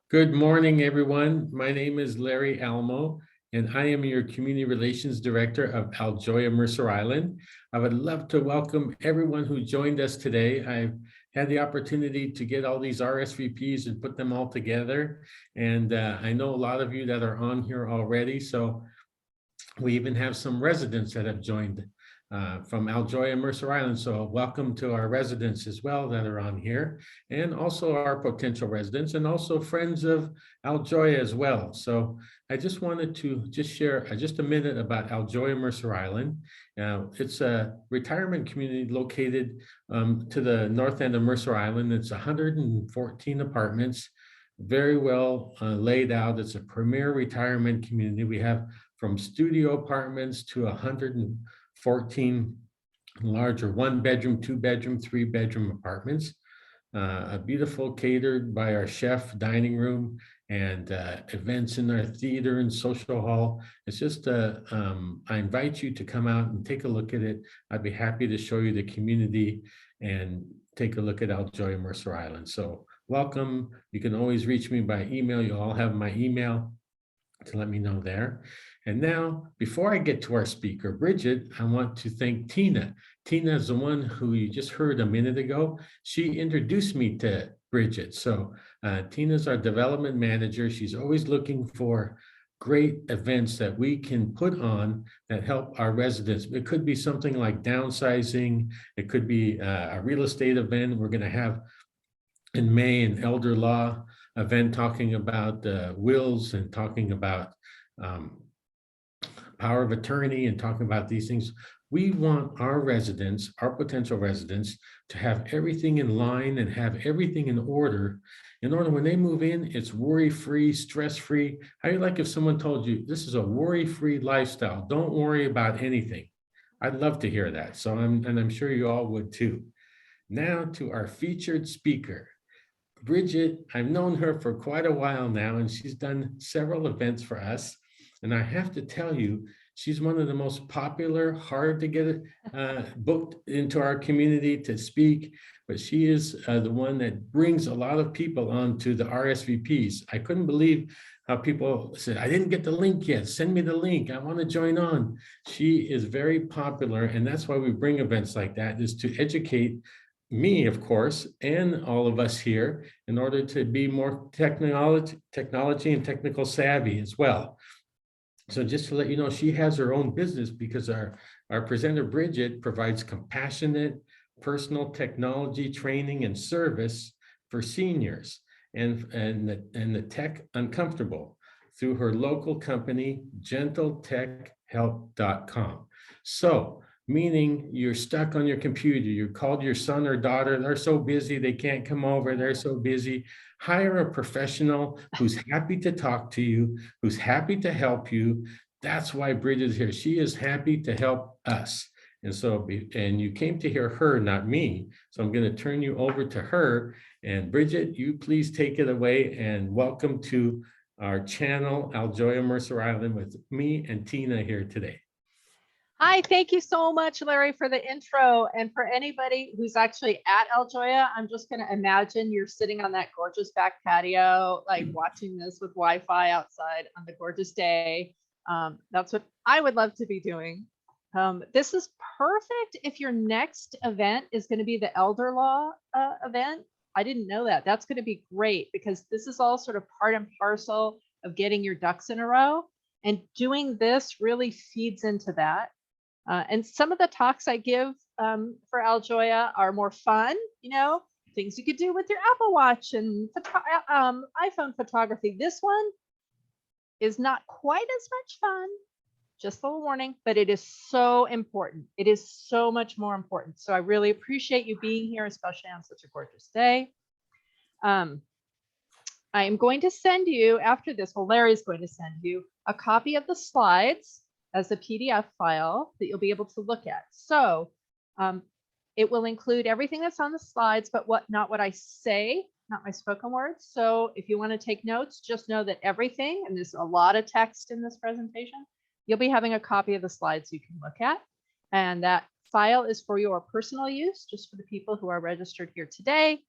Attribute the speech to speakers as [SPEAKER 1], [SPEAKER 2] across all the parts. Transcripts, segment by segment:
[SPEAKER 1] Good morning, everyone. My name is Larry Almo, and I am your Community Relations Director of Aljoya Mercer Island. I would love to welcome everyone who joined us today. I've had the opportunity to get all these RSVPs and put them all together. And I know a lot of you that are on here already. So we even have some residents that have joined from Aljoya Mercer Island. So welcome to our residents as well that are on here, and also our potential residents, and also friends of Aljoya as well. So I just wanted to just share just a minute about Aljoya Mercer Island. It's a retirement community located to the north end of Mercer Island. It's 114 apartments, very well laid out. It's a premier retirement community. We have from studio apartments to 114 larger 1-bedroom, 2-bedroom, 3-bedroom apartments. A beautiful catered by our chef dining room and events in our theater and social hall. It's just, I invite you to come out and take a look at it. I'd be happy to show you the community and take a look at Aljoya Mercer Island. So welcome. You can always reach me by email. You all have my email to let me know there. And now, before I get to our speaker, Bridget, I want to thank Tina. Tina is the one who you just heard a minute ago. She introduced me to Bridget. So Tina's our development manager. She's always looking for great events that we can put on that help our residents. It could be something like downsizing. It could be a real estate event. We're going to have in May an elder law event talking about wills and talking about power of attorney and talking about these things. We want our residents, our potential residents, to have everything in line and have everything in order when they move in, it's worry-free, stress-free. How do you like if someone told you this is a worry-free lifestyle? Don't worry about anything. I'd love to hear that. So I'm sure you all would too. Now to our featured speaker. Bridget, I've known her for quite a while now, and she's done several events for us. And I have to tell you, she's one of the most popular, hard to get booked into our community to speak, but she is the one that brings a lot of people onto the RSVPs. I couldn't believe how people said, I didn't get the link yet. Send me the link. I want to join on. She is very popular, and that's why we bring events like that, is to educate me, of course, and all of us here in order to be more technology and technical savvy as well. So just to let you know, she has her own business because our presenter, Bridget, provides compassionate personal technology training and service for seniors and the tech uncomfortable through her local company, gentletechhelp.com. So meaning you're stuck on your computer, you called your son or daughter, they're so busy, they can't come over, they're so busy. Hire a professional who's happy to talk to you, who's happy to help you. That's why Bridget is here. She is happy to help us. And so, and you came to hear her, not me. So I'm going to turn you over to her. And Bridget, you please take it away and welcome to our channel, Aljoya Mercer Island, with me and Tina here today.
[SPEAKER 2] Hi, thank you so much, Larry, for the intro. And for anybody who's actually at Aljoya, I'm just going to imagine you're sitting on that gorgeous back patio, like watching this with Wi-Fi outside on the gorgeous day. That's what I would love to be doing. This is perfect if your next event is going to be the elder law event. I didn't know that. That's going to be great because this is all sort of part and parcel of getting your ducks in a row. And doing this really feeds into that. And some of the talks I give for Aljoya are more fun, things you could do with your Apple Watch and iPhone photography. This one is not quite as much fun, just a little warning, but it is so important. It is so much more important. So I really appreciate you being here, especially on such a gorgeous day. I am going to send you after this, well, Larry's going to send you a copy of the slides as a PDF file that you'll be able to look at. So it will include everything that's on the slides, but not what I say, not my spoken words. So if you want to take notes, just know that everything, and there's a lot of text in this presentation, you'll be having a copy of the slides you can look at. And that file is for your personal use, just for the people who are registered here today.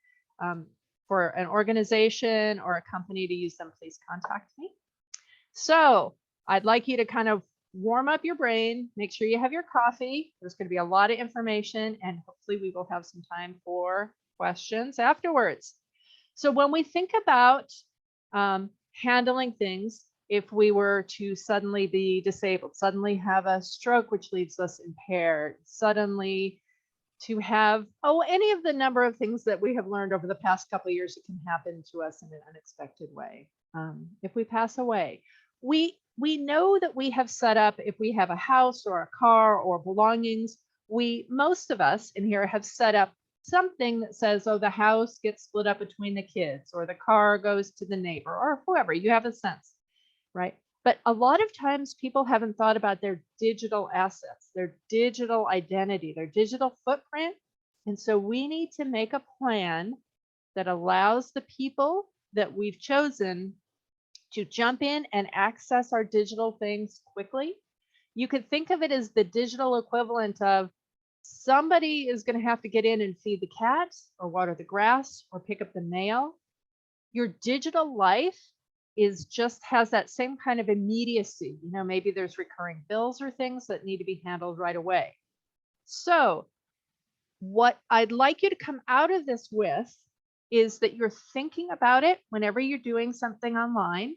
[SPEAKER 2] for an organization or a company to use them, please contact me. So I'd like you to kind of warm up your brain, make sure you have your coffee. There's going to be a lot of information, and hopefully we will have some time for questions afterwards. So when we think about handling things, if we were to suddenly be disabled, suddenly have a stroke, which leaves us impaired, suddenly to have, any of the number of things that we have learned over the past couple of years that can happen to us in an unexpected way. If we pass away, we know that we have set up, if we have a house or a car or belongings, most of us in here have set up something that says, oh, the house gets split up between the kids, or the car goes to the neighbor, or whoever. You have a sense, right? But a lot of times people haven't thought about their digital assets, their digital identity, their digital footprint. And so we need to make a plan that allows the people that we've chosen to jump in and access our digital things quickly. You could think of it as the digital equivalent of somebody is going to have to get in and feed the cat or water the grass or pick up the mail. Your digital life has that same kind of immediacy. You know, maybe there's recurring bills or things that need to be handled right away. So what I'd like you to come out of this with is that you're thinking about it whenever you're doing something online.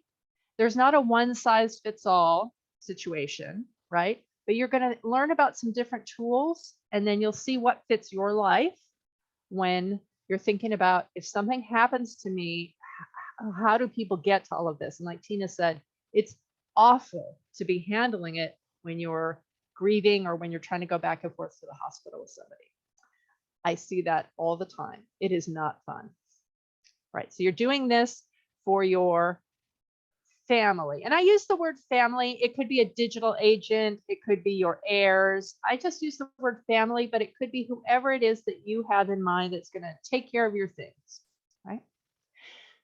[SPEAKER 2] There's not a one size fits all situation, right? But you're going to learn about some different tools, and then you'll see what fits your life when you're thinking about, if something happens to me, how do people get to all of this? And like Tina said, it's awful to be handling it when you're grieving or when you're trying to go back and forth to the hospital with somebody. I see that all the time. It is not fun. Right. So you're doing this for your family. And I use the word family. It could be a digital agent. It could be your heirs. I just use the word family, but it could be whoever it is that you have in mind that's going to take care of your things. Right.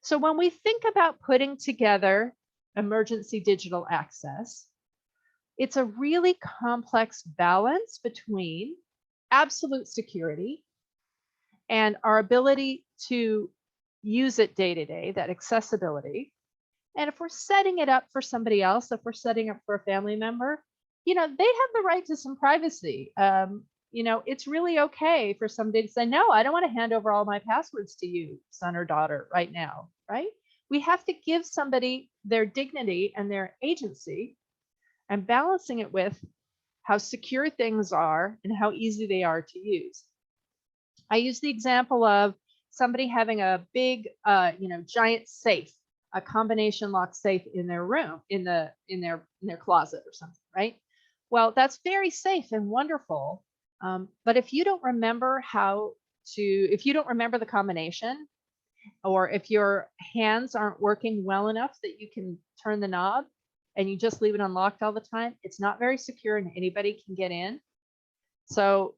[SPEAKER 2] So when we think about putting together emergency digital access, it's a really complex balance between absolute security and our ability to use it day to day, that accessibility. And if we're setting it up for somebody else, if we're setting up for a family member, they have the right to some privacy. It's really okay for somebody to say, no, I don't want to hand over all my passwords to you, son or daughter, right now, right? We have to give somebody their dignity and their agency, and balancing it with how secure things are and how easy they are to use. I use the example of somebody having a big, giant safe, a combination lock safe in their room, in their closet or something, right? Well, that's very safe and wonderful. But if you don't remember if you don't remember the combination, or if your hands aren't working well enough that you can turn the knob and you just leave it unlocked all the time, it's not very secure and anybody can get in. So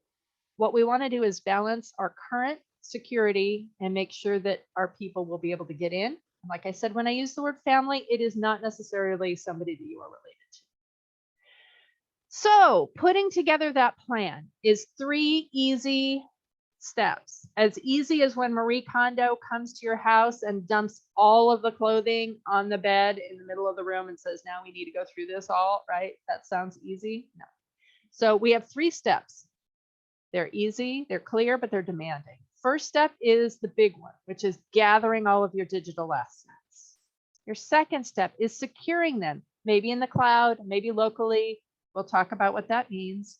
[SPEAKER 2] what we want to do is balance our current security and make sure that our people will be able to get in. And like I said, when I use the word family, it is not necessarily somebody that you are related to. So putting together that plan is 3 easy steps. As easy as when Marie Kondo comes to your house and dumps all of the clothing on the bed in the middle of the room and says, now we need to go through this all, right? That sounds easy? No. So we have 3 steps. They're easy, they're clear, but they're demanding. First step is the big one, which is gathering all of your digital assets. Your second step is securing them, maybe in the cloud, maybe locally. We'll talk about what that means.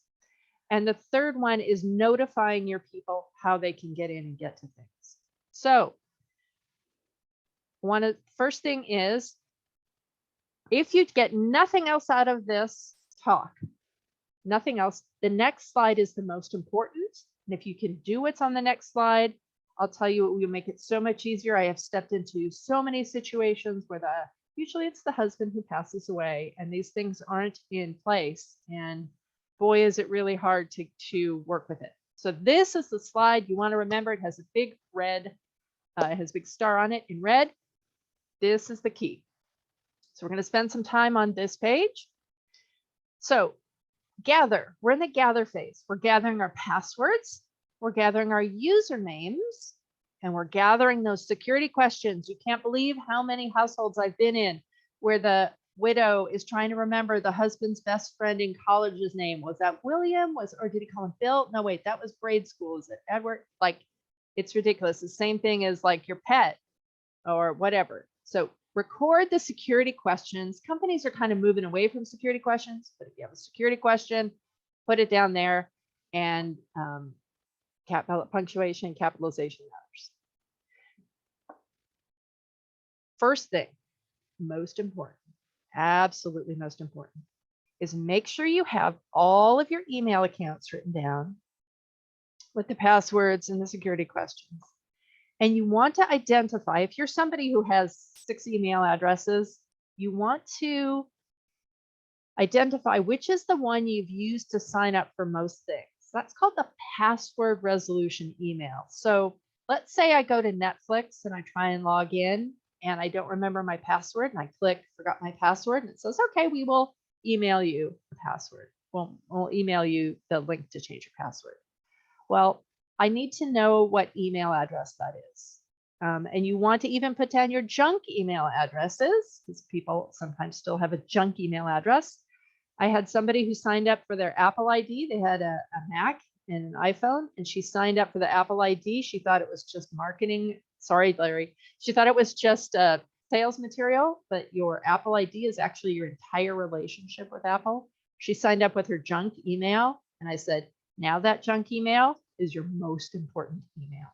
[SPEAKER 2] And the third one is notifying your people how they can get in and get to things. So first thing is, if you get nothing else out of this talk, nothing else, the next slide is the most important. And if you can do what's on the next slide, I'll tell you, it will make it so much easier. I have stepped into so many situations where usually it's the husband who passes away and these things aren't in place. And boy, is it really hard to work with it. So this is the slide you want to remember. It has a big red, it has a big star on it in red. This is the key. So we're going to spend some time on this page. So gather, we're in the gather phase. We're gathering our passwords. We're gathering our usernames. and we're gathering those security questions. You can't believe how many households I've been in where the widow is trying to remember the husband's best friend in college's name. Was that William? Or did he call him Bill? No, wait, that was grade school. Is it Edward? Like, it's ridiculous. The same thing as like your pet or whatever. So record the security questions. Companies are kind of moving away from security questions, but if you have a security question, put it down there, and punctuation, capitalization matters. First thing, most important, absolutely most important, is make sure you have all of your email accounts written down with the passwords and the security questions. And you want to identify, if you're somebody who has 6 email addresses, you want to identify which is the one you've used to sign up for most things. That's called the password resolution email. So let's say I go to Netflix and I try and log in and I don't remember my password, and I click forgot my password, and it says, okay, we will email you the password. We'll email you the link to change your password. Well, I need to know what email address that is. And you want to even put down your junk email addresses, because people sometimes still have a junk email address. I had somebody who signed up for their Apple ID. They had a Mac and an iPhone, and she signed up for the Apple ID. She thought it was just marketing. Sorry, Larry. She thought it was just sales material, but your Apple ID is actually your entire relationship with Apple. She signed up with her junk email, and I said, now that junk email is your most important email.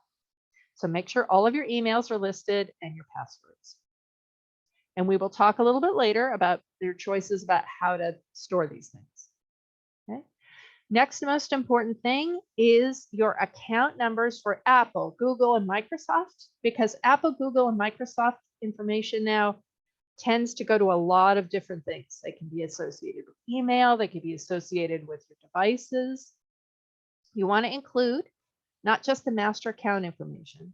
[SPEAKER 2] So make sure all of your emails are listed and your passwords. And we will talk a little bit later about your choices about how to store these things. Okay. Next most important thing is your account numbers for Apple, Google, and Microsoft, because Apple, Google, and Microsoft information now tends to go to a lot of different things. They can be associated with email, they can be associated with your devices. You want to include not just the master account information,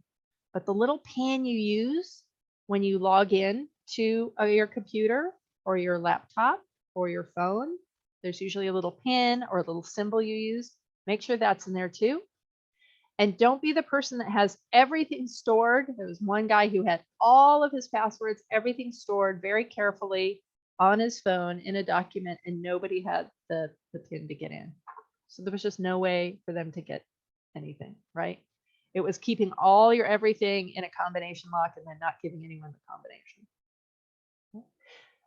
[SPEAKER 2] but the little pin you use when you log in to your computer or your laptop or your phone. There's usually a little pin or a little symbol you use. Make sure that's in there too. And don't be the person that has everything stored. There was one guy who had all of his passwords, everything stored very carefully on his phone in a document, and nobody had the pin to get in. So there was just no way for them to get anything, right? It was keeping all your everything in a combination lock and then not giving anyone the combination. Okay.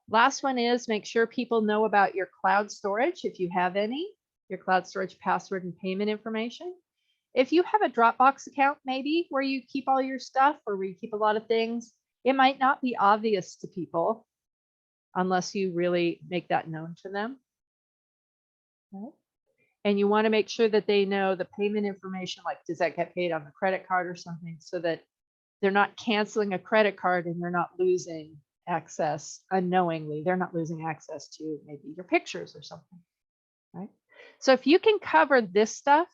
[SPEAKER 2] Last one is make sure people know about your cloud storage, if you have any, your cloud storage password and payment information. If you have a Dropbox account, maybe where you keep all your stuff or where you keep a lot of things, it might not be obvious to people unless you really make that known to them. Okay. And you want to make sure that they know the payment information, like does that get paid on the credit card or something, so that they're not canceling a credit card and they're not losing access unknowingly. They're not losing access to maybe your pictures or something, right? So if you can cover this stuff,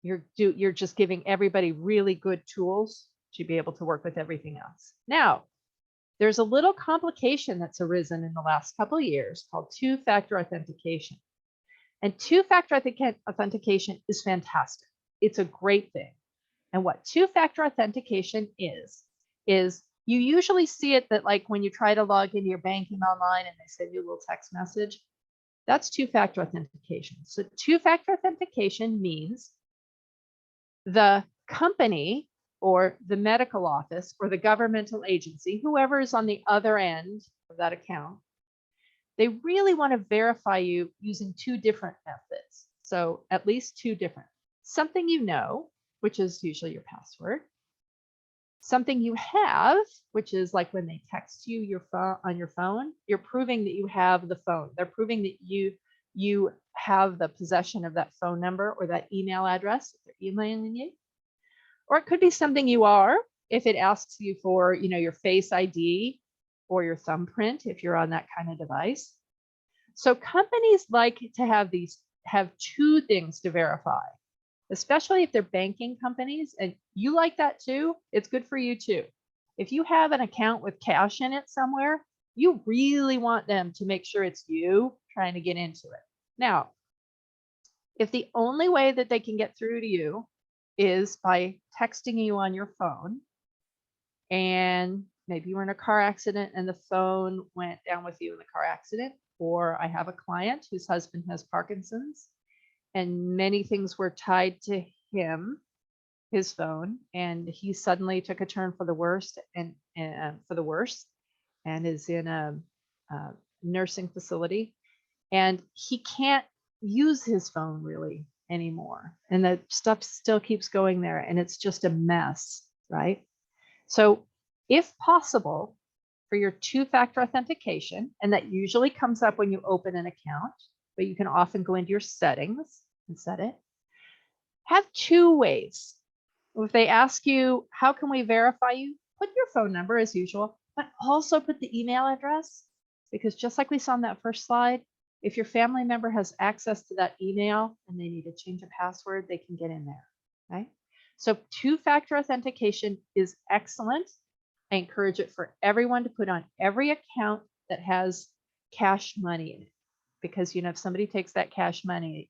[SPEAKER 2] you're just giving everybody really good tools to be able to work with everything else. Now, there's a little complication that's arisen in the last couple of years called two-factor authentication. And two-factor authentication is fantastic. It's a great thing. And what two-factor authentication is you usually see it that like when you try to log into your banking online and they send you a little text message, that's two-factor authentication. So two-factor authentication means the company or the medical office or the governmental agency, whoever is on the other end of that account, they really want to verify you using 2 different methods. So at least 2 different. Something you know, which is usually your password. Something you have, which is like when they text you your phone on your phone, you're proving that you have the phone. They're proving that you have the possession of that phone number or that email address if they're emailing you. Or it could be something you are if it asks you for, your Face ID or your thumbprint if you're on that kind of device. So companies like to have 2 things to verify, especially if they're banking companies, and you like that too, it's good for you too. If you have an account with cash in it somewhere, you really want them to make sure it's you trying to get into it. Now, if the only way that they can get through to you is by texting you on your phone, and maybe you were in a car accident and the phone went down with you in the car accident. Or I have a client whose husband has Parkinson's, and many things were tied to him, his phone, and he suddenly took a turn for the worst and is in a nursing facility, and he can't use his phone really anymore, and the stuff still keeps going there, and it's just a mess, right? So if possible, for your two-factor authentication, and that usually comes up when you open an account, but you can often go into your settings and set it, have two ways. If they ask you, how can we verify you? Put your phone number as usual, but also put the email address, because just like we saw on that first slide, if your family member has access to that email and they need to change a password, they can get in there, right? So two-factor authentication is excellent. I encourage it for everyone to put on every account that has cash money in it, because if somebody takes that cash money,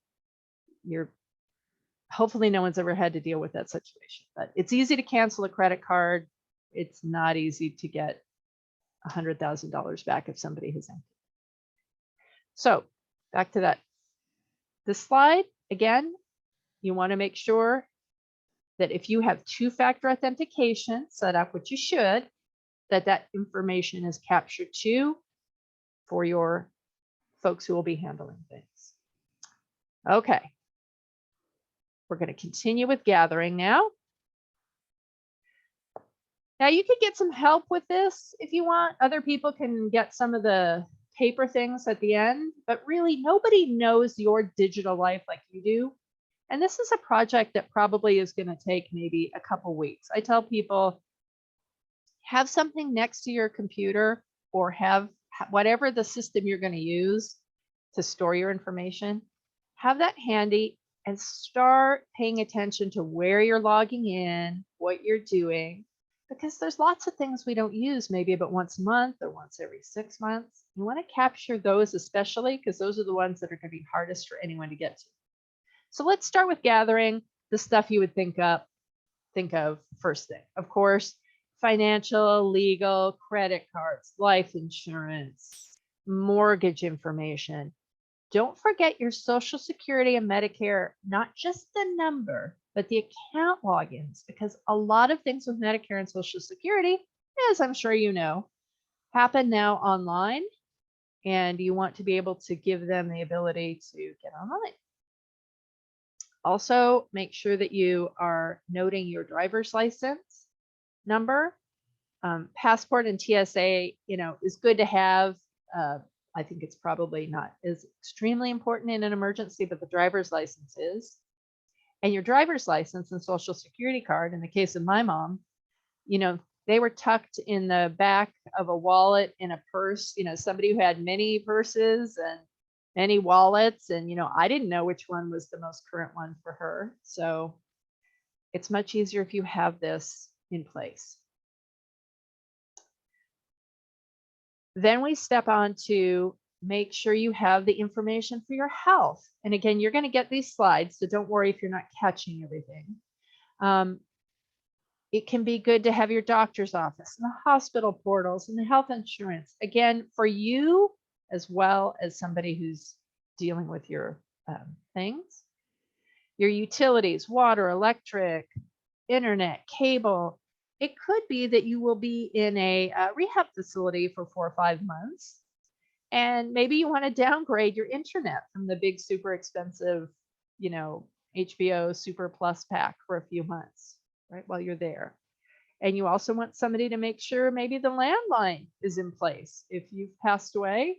[SPEAKER 2] hopefully no one's ever had to deal with that situation. But it's easy to cancel a credit card. It's not easy to get $100,000 back if somebody has emptied. So back to this slide again, you want to make sure that if you have two-factor authentication set up, which you should, that information is captured too for your folks who will be handling things. Okay. We're going to continue with gathering now. Now you could get some help with this if you want. Other people can get some of the paper things at the end, but really nobody knows your digital life like you do. And this is a project that probably is going to take maybe a couple weeks. I tell people, have something next to your computer, or have whatever the system you're going to use to store your information, have that handy and start paying attention to where you're logging in, what you're doing, because there's lots of things we don't use maybe but once a month or once every 6 months. You want to capture those especially, because those are the ones that are going to be hardest for anyone to get to. So let's start with gathering the stuff you would think of first thing. Of course, financial, legal, credit cards, life insurance, mortgage information. Don't forget your Social Security and Medicare, not just the number, but the account logins, because a lot of things with Medicare and Social Security, as I'm sure you know, happen now online, and you want to be able to give them the ability to get online. Also, make sure that you are noting your driver's license number. Passport and TSA, is good to have. I think it's probably not as extremely important in an emergency, but the driver's license is. And your driver's license and Social Security card, in the case of my mom, they were tucked in the back of a wallet in a purse, somebody who had many purses and many wallets. And, I didn't know which one was the most current one for her. So it's much easier if you have this in place. Then we step on to make sure you have the information for your health. And again, you're going to get these slides, so don't worry if you're not catching everything. It can be good to have your doctor's office and the hospital portals and the health insurance. Again, for you, as well as somebody who's dealing with your things, your utilities, water, electric, internet, cable. It could be that you will be in a rehab facility for 4 or 5 months, and maybe you want to downgrade your internet from the big, super expensive, HBO Super Plus pack for a few months, right, while you're there. And you also want somebody to make sure maybe the landline is in place. If you've passed away,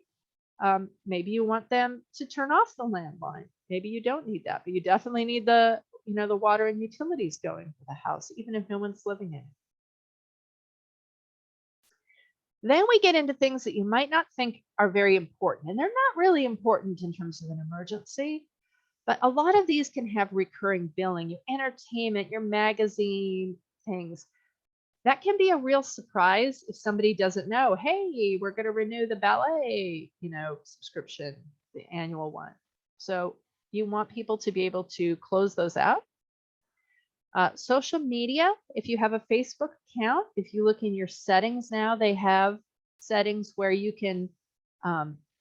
[SPEAKER 2] maybe you want them to turn off the landline. Maybe you don't need that, but you definitely need the water and utilities going for the house, even if no one's living in it. Then we get into things that you might not think are very important, and they're not really important in terms of an emergency, but a lot of these can have recurring billing, your entertainment, your magazine things. That can be a real surprise if somebody doesn't know, hey, we're going to renew the ballet, subscription, the annual one. So you want people to be able to close those out. Social media, if you have a Facebook account, if you look in your settings now, they have settings where you can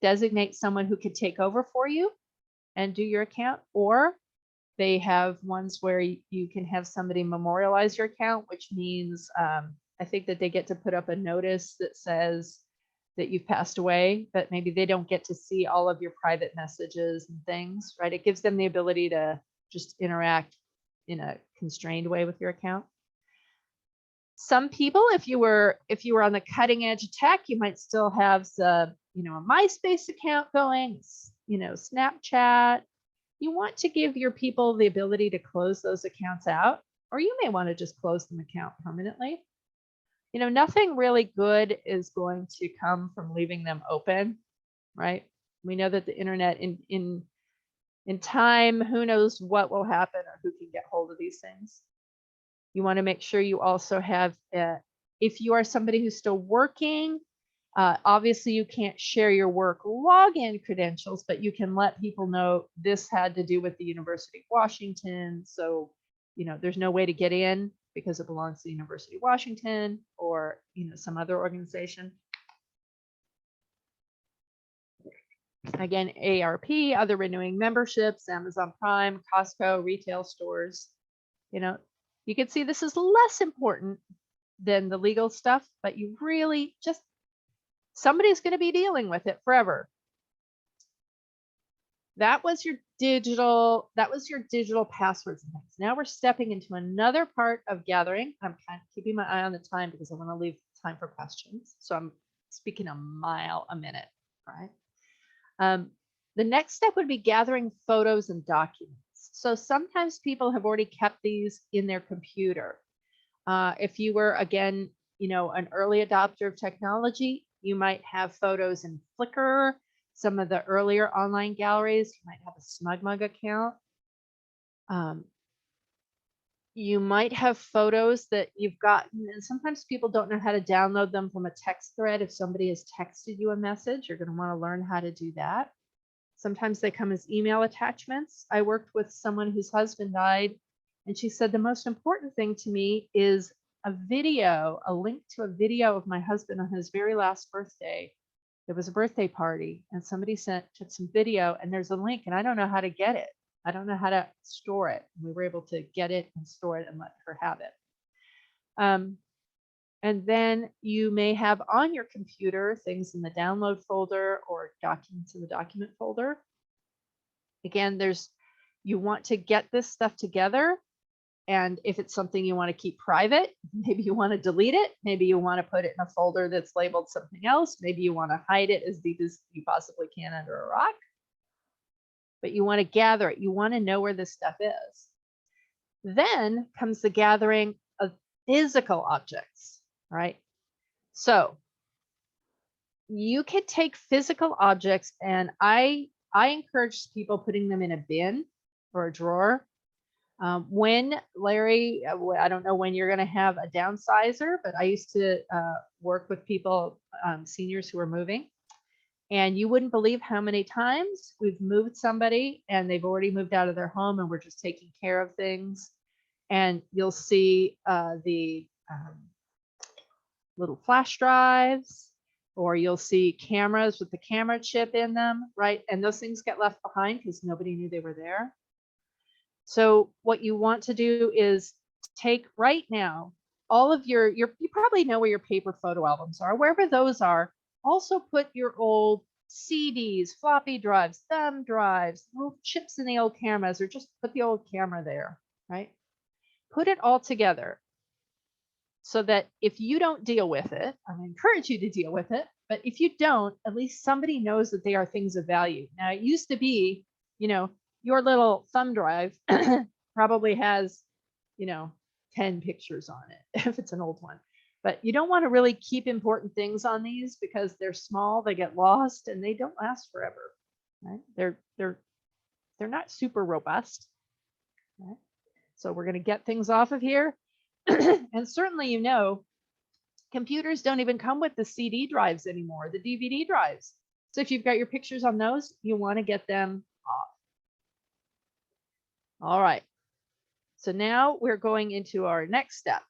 [SPEAKER 2] designate someone who could take over for you and do your account, or they have ones where you can have somebody memorialize your account, which means I think that they get to put up a notice that says that you've passed away, but maybe they don't get to see all of your private messages and things, right? It gives them the ability to just interact in a constrained way with your account. Some people, if you were on the cutting edge of tech, you might still have a MySpace account going, Snapchat. You want to give your people the ability to close those accounts out, or you may want to just close them account permanently. Nothing really good is going to come from leaving them open, right? We know that the internet in time, who knows what will happen or who can get hold of these things. You want to make sure you also have, if you are somebody who's still working, obviously you can't share your work login credentials, but you can let people know this had to do with the University of Washington. So, there's no way to get in because it belongs to the University of Washington or, some other organization. Again, ARP, other renewing memberships, Amazon Prime, Costco, retail stores. You can see this is less important than the legal stuff, but you really just, somebody's going to be dealing with it forever. That was your digital passwords and things. Now we're stepping into another part of gathering. I'm kind of keeping my eye on the time because I want to leave time for questions. So I'm speaking a mile a minute, right? The next step would be gathering photos and documents. So sometimes people have already kept these in their computer. If you were, again, an early adopter of technology, you might have photos in Flickr. Some of the earlier online galleries, you might have a SmugMug account. You might have photos that you've gotten, and sometimes people don't know how to download them from a text thread. If somebody has texted you a message, you're going to want to learn how to do that. Sometimes they come as email attachments. I worked with someone whose husband died, and she said, the most important thing to me is a link to a video of my husband on his very last birthday. There was a birthday party and somebody took some video, and there's a link, and I don't know how to get it. I don't know how to store it. We were able to get it and store it and let her have it. And then you may have on your computer things in the download folder or documents in the document folder. Again, you want to get this stuff together. And if it's something you want to keep private, maybe you want to delete it. Maybe you want to put it in a folder that's labeled something else. Maybe you want to hide it as deep as you possibly can under a rock. But you want to gather it. You want to know where this stuff is. Then comes the gathering of physical objects, right? So you could take physical objects, and I encourage people putting them in a bin or a drawer. When Larry, I don't know when you're going to have a downsizer, but I used to work with people, seniors who are moving, and you wouldn't believe how many times we've moved somebody and they've already moved out of their home and we're just taking care of things. And you'll see the little flash drives, or you'll see cameras with the camera chip in them, right? And those things get left behind because nobody knew they were there. So what you want to do is take right now all of you probably know where your paper photo albums are, wherever those are. Also put your old CDs, floppy drives, thumb drives, little chips in the old cameras, or just put the old camera there, right? Put it all together so that if you don't deal with it, I encourage you to deal with it, but if you don't, at least somebody knows that they are things of value. Now, it used to be, your little thumb drive probably has, 10 pictures on it, if it's an old one. But you don't want to really keep important things on these because they're small, they get lost, and they don't last forever, right? They're not super robust, right? So we're going to get things off of here. And certainly, computers don't even come with the CD drives anymore, the DVD drives. So if you've got your pictures on those, you want to get them off. All right. So now we're going into our next step.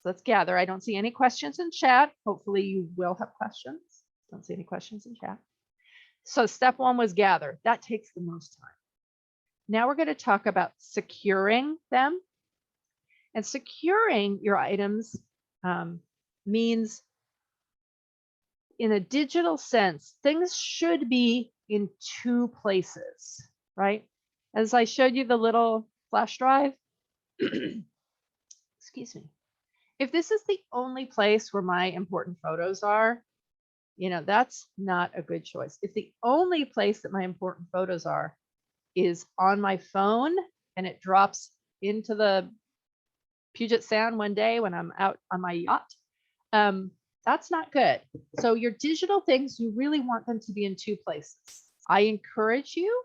[SPEAKER 2] So let's gather. I don't see any questions in chat. Hopefully you will have questions. Don't see any questions in chat. So step one was gather. That takes the most time. Now we're going to talk about securing them. And securing your items means, in a digital sense, things should be in two places, right? As I showed you the little flash drive, excuse me. If this is the only place where my important photos are, that's not a good choice. If the only place that my important photos are is on my phone and it drops into the Puget Sound one day when I'm out on my yacht, that's not good. So your digital things, you really want them to be in two places. I encourage you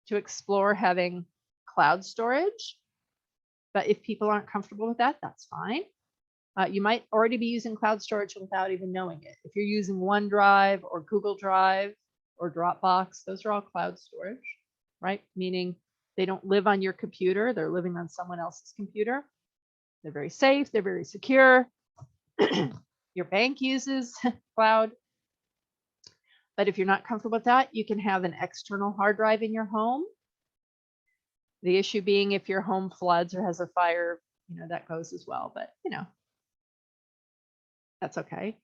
[SPEAKER 2] to explore having cloud storage, but if people aren't comfortable with that, that's fine. You might already be using cloud storage without even knowing it. If you're using OneDrive or Google Drive or Dropbox, those are all cloud storage, right? Meaning they don't live on your computer, they're living on someone else's computer. They're very safe, they're very secure. Your bank uses cloud. But if you're not comfortable with that, you can have an external hard drive in your home. The issue being if your home floods or has a fire, that goes as well, but that's okay.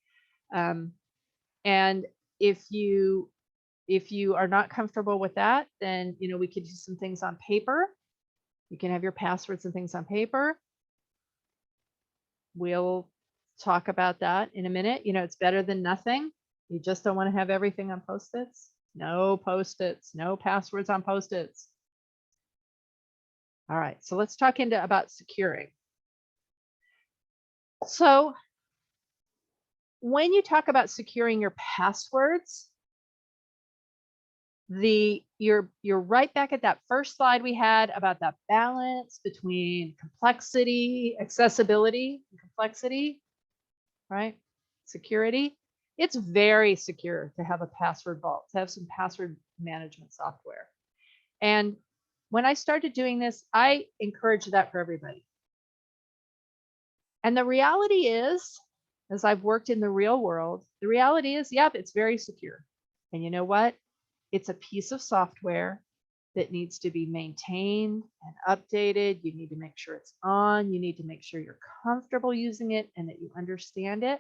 [SPEAKER 2] And if you are not comfortable with that, then we could do some things on paper. You can have your passwords and things on paper. We'll talk about that in a minute. It's better than nothing. You just don't want to have everything on Post-its. No Post-its, no passwords on Post-its. All right, so let's talk about securing. So when you talk about securing your passwords, you're right back at that first slide we had about that balance between complexity, accessibility, and complexity, right? Security. It's very secure to have a password vault, to have some password management software. And when I started doing this, I encourage that for everybody. And the reality is, as I've worked in the real world, the reality is, yep, it's very secure. And you know what? It's a piece of software that needs to be maintained and updated. You need to make sure it's on. You need to make sure you're comfortable using it and that you understand it.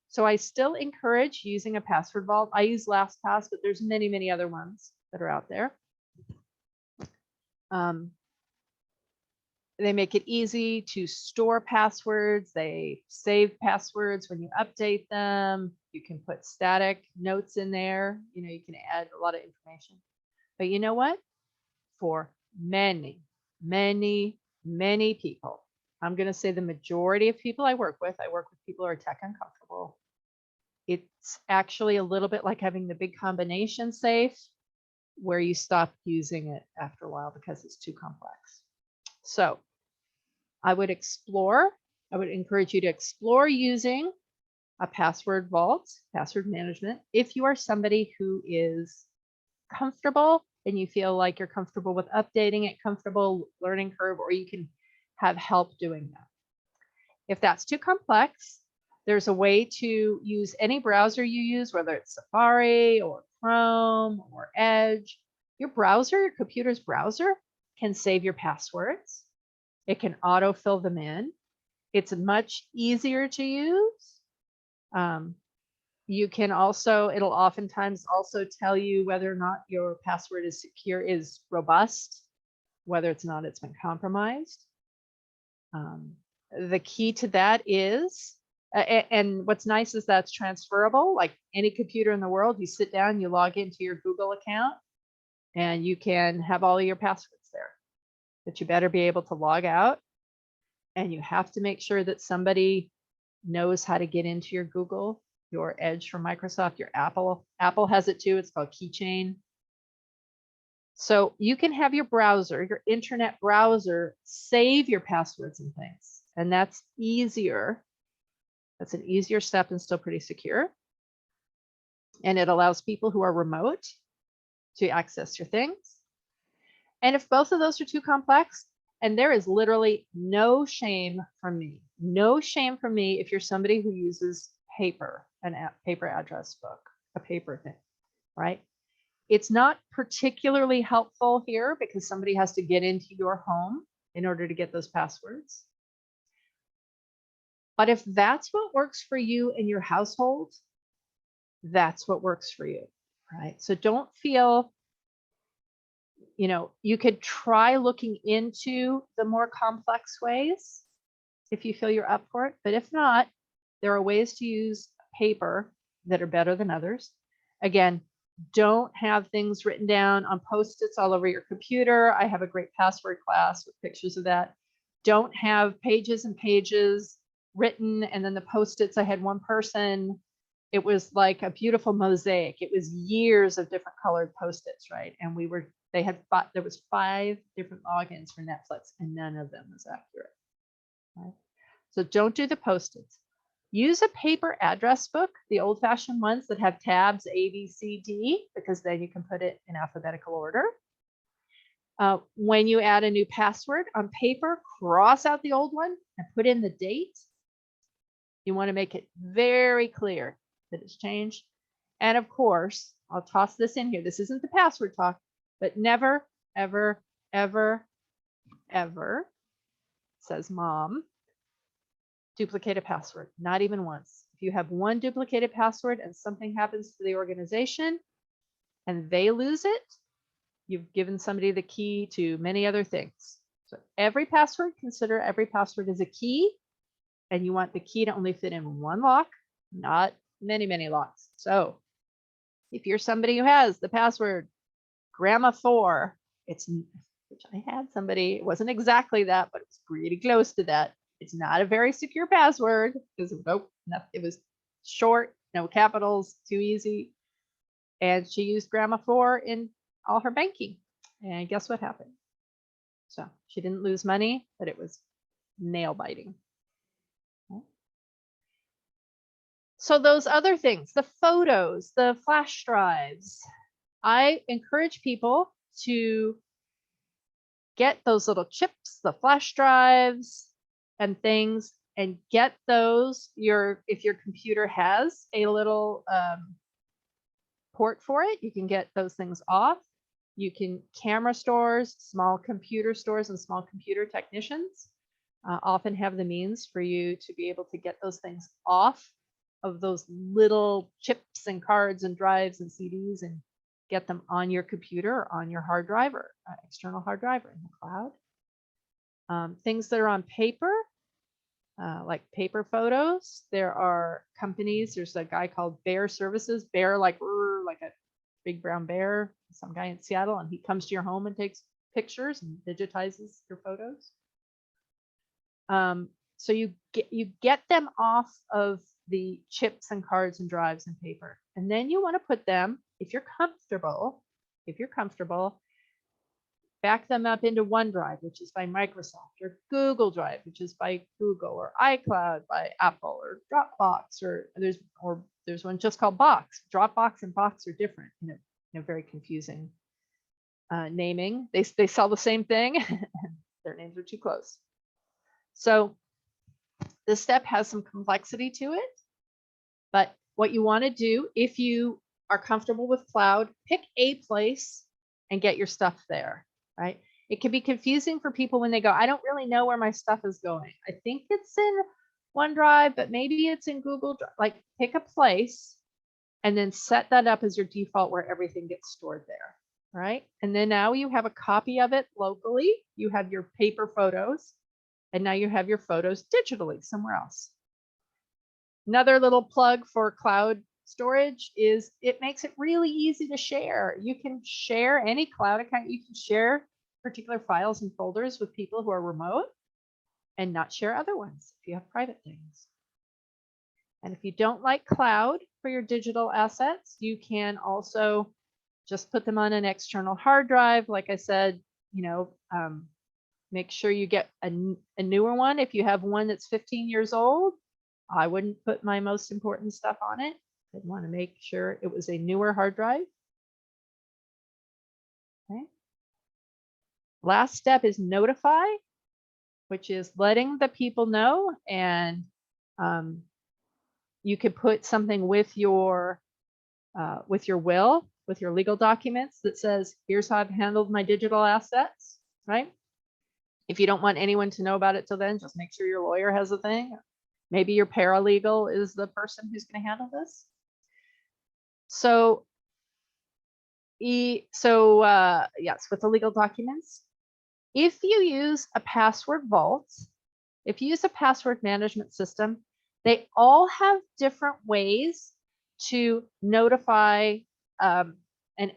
[SPEAKER 2] So I still encourage using a password vault. I use LastPass, but there's many, many other ones that are out there. They make it easy to store passwords. They save passwords when you update them. You can put static notes in there. You can add a lot of information. But you know what? For many, many, many people, I'm going to say the majority of people I work with people who are tech uncomfortable. It's actually a little bit like having the big combination safe where you stop using it after a while because it's too complex. So I would encourage you to explore using a password vault, password management, if you are somebody who is comfortable and you feel like you're comfortable with updating it, comfortable learning curve, or you can have help doing that. If that's too complex, there's a way to use any browser you use, whether it's Safari or Chrome or Edge. Your browser, your computer's browser, can save your passwords. It can autofill them in. It's much easier to use. You can also, it'll oftentimes also tell you whether or not your password is secure, is robust, whether it's not, it's been compromised. The key to that is, and what's nice is that's transferable, like any computer in the world, you sit down, you log into your Google account, and you can have all of your passwords there. But you better be able to log out, and you have to make sure that somebody knows how to get into your Google, your Edge from Microsoft, your Apple. Apple has it too. It's called Keychain. So you can have your browser, your internet browser, save your passwords and things. And that's easier. That's an easier step and still pretty secure. And it allows people who are remote to access your things. And if both of those are too complex, And there is literally no shame from me. No shame from me if you're somebody who uses paper, paper address book, a paper thing, right? It's not particularly helpful here because somebody has to get into your home in order to get those passwords. But if that's what works for you in your household, that's what works for you, right? So don't feel, you could try looking into the more complex ways if you feel you're up for it. But if not, there are ways to use paper that are better than others. Again, don't have things written down on Post-its all over your computer. I have a great password class with pictures of that. Don't have pages and pages written, and then the Post-its, I had one person, it was like a beautiful mosaic. It was years of different colored Post-its, right? And there was 5 different logins for Netflix, and none of them was accurate. Right? So don't do the Post-its. Use a paper address book, the old-fashioned ones that have tabs A, B, C, D, because then you can put it in alphabetical order. When you add a new password on paper, cross out the old one and put in the date. You want to make it very clear that it's changed. And of course, I'll toss this in here. This isn't the password talk, but never, ever, ever, ever, says mom, duplicate a password, not even once. If you have one duplicated password and something happens to the organization and they lose it, you've given somebody the key to many other things. So every password, consider every password as a key, and you want the key to only fit in one lock, not many, many locks. So if you're somebody who has the password grandma 4, which I had somebody, it wasn't exactly that, but it's pretty close to that. It's not a very secure password because it was short, no capitals, too easy. And she used grandma 4 in all her banking. And guess what happened? So she didn't lose money, but it was nail biting. Okay. So those other things, the photos, the flash drives, I encourage people to get those little chips, the flash drives and things, and get those. If your computer has a little port for it, you can get those things off. You can, camera stores, small computer stores, and small computer technicians often have the means for you to be able to get those things off of those little chips and cards and drives and CDs and get them on your computer or on your hard drive or external hard drive or in the cloud. Things that are on paper, like paper photos. There are companies, there's a guy called Bear Services, Bear like a big brown bear, some guy in Seattle, and he comes to your home and takes pictures and digitizes your photos. So you get them off of the chips and cards and drives and paper. And then you want to put them, if you're comfortable, back them up into OneDrive, which is by Microsoft, or Google Drive, which is by Google, or iCloud by Apple, or Dropbox, or there's one just called Box. Dropbox and Box are different, very confusing naming. They sell the same thing, their names are too close. So this step has some complexity to it, but what you want to do, if you are comfortable with cloud, pick a place and get your stuff there, right? It can be confusing for people when they go, I don't really know where my stuff is going. I think it's in OneDrive, but maybe it's in Google Drive. Like, pick a place and then set that up as your default where everything gets stored there, right? And then now you have a copy of it locally. You have your paper photos, and now you have your photos digitally somewhere else. Another little plug for cloud storage is it makes it really easy to share. You can share any cloud account. You can share particular files and folders with people who are remote and not share other ones if you have private things. And if you don't like cloud for your digital assets, you can also just put them on an external hard drive. Like I said, make sure you get a newer one. If you have one that's 15 years old, I wouldn't put my most important stuff on it. I'd want to make sure it was a newer hard drive. Okay. Last step is notify. which is letting the people know. And you could put something with your will, with your legal documents that says, here's how I've handled my digital assets, right? If you don't want anyone to know about it till then, just make sure your lawyer has a thing. Maybe your paralegal is the person who's going to handle this. So, yes, with the legal documents, if you use a password vault, if you use a password management system, they all have different ways to notify an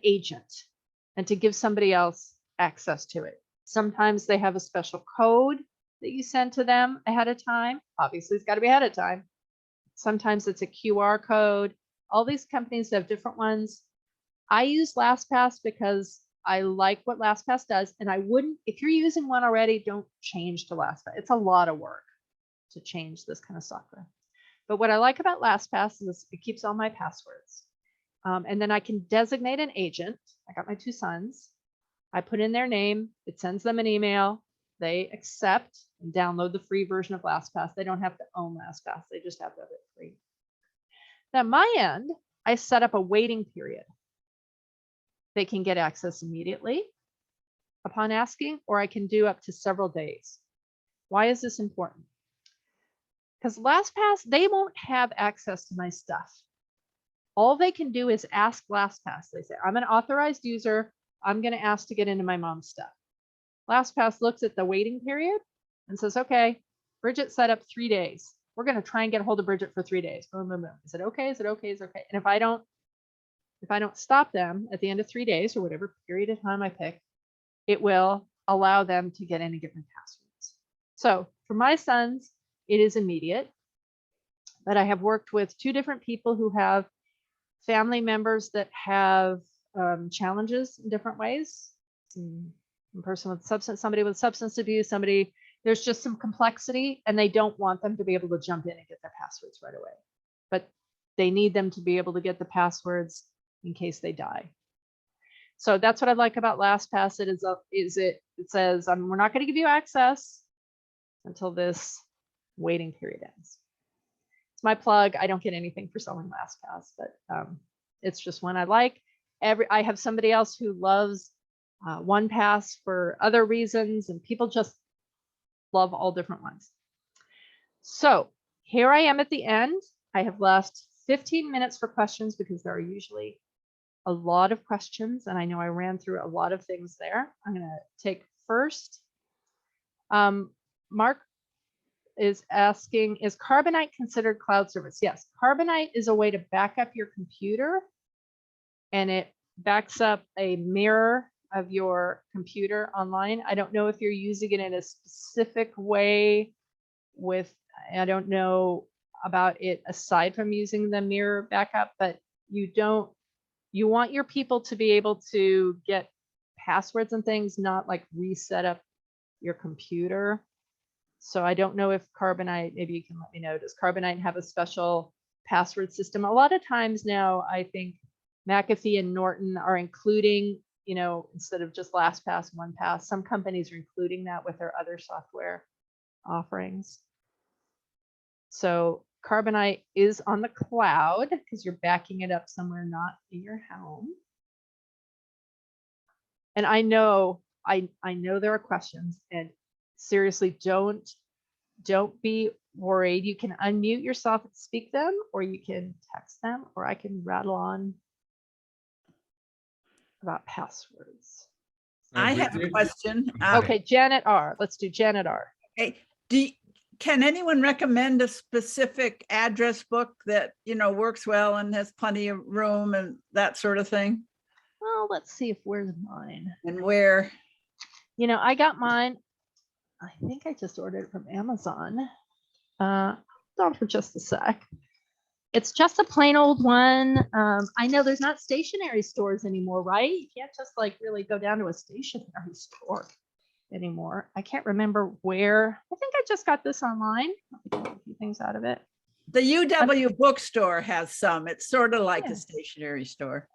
[SPEAKER 2] agent and to give somebody else access to it. Sometimes they have a special code that you send to them ahead of time. Obviously, it's got to be ahead of time. Sometimes it's a QR code. All these companies have different ones. I use LastPass because I like what LastPass does. And I wouldn't, if you're using one already, don't change to LastPass. It's a lot of work to change this kind of software. But what I like about LastPass is it keeps all my passwords. And then I can designate an agent. I got my 2 sons. I put in their name. It sends them an email. They accept and download the free version of LastPass. They don't have to own LastPass. They just have to have it free. Now, my end, I set up a waiting period. They can get access immediately upon asking, or I can do up to several days. Why is this important? Because LastPass, they won't have access to my stuff. All they can do is ask LastPass. They say, I'm an authorized user. I'm going to ask to get into my mom's stuff. LastPass looks at the waiting period and says, okay, Bridget set up 3 days. We're going to try and get a hold of Bridget for 3 days. Boom, boom, boom. Is it okay? Is it okay? Is it okay? And if I don't stop them at the end of 3 days or whatever period of time I pick, it will allow them to get in and get my passwords. So for my sons, it is immediate, but I have worked with 2 different people who have family members that have challenges in different ways. Somebody with substance abuse, there's just some complexity, and they don't want them to be able to jump in and get their passwords right away. But they need them to be able to get the passwords in case they die. So that's what I like about LastPass. It says, we're not going to give you access until this waiting period ends. It's my plug. I don't get anything for selling LastPass, but it's just one I like. I have somebody else who loves 1Pass for other reasons, and people just love all different ones. So here I am at the end. I have left 15 minutes for questions because there are usually a lot of questions, and I know I ran through a lot of things there. I'm going to take first. Mark is asking, is Carbonite considered cloud service? Yes, Carbonite is a way to back up your computer, and it backs up a mirror of your computer online. I don't know if you're using it in a specific way I don't know about it aside from using the mirror backup, but you want your people to be able to get passwords and things, not like reset up your computer. So I don't know if Carbonite, maybe you can let me know, does Carbonite have a special password system? A lot of times now, I think McAfee and Norton are including, instead of just LastPass, 1Pass, some companies are including that with their other software offerings. So Carbonite is on the cloud because you're backing it up somewhere not in your home. And I know there are questions, and seriously, don't be worried. You can unmute yourself and speak them, or you can text them, or I can rattle on about passwords.
[SPEAKER 3] I have a question.
[SPEAKER 2] Okay, Janet R. Let's do Janet R.
[SPEAKER 3] Okay. Can anyone recommend a specific address book that, works well and has plenty of room and that sort of thing?
[SPEAKER 2] Well, let's see if where's mine.
[SPEAKER 3] And where?
[SPEAKER 2] I got mine. I think I just ordered it from Amazon. Hold on for just a sec. It's just a plain old one. I know there's not stationary stores anymore, right? You can't just really go down to a stationary store anymore. I can't remember where. I think I just got this online. Let me get a few things out of it.
[SPEAKER 3] The UW bookstore has some. It's sort of like a stationary store.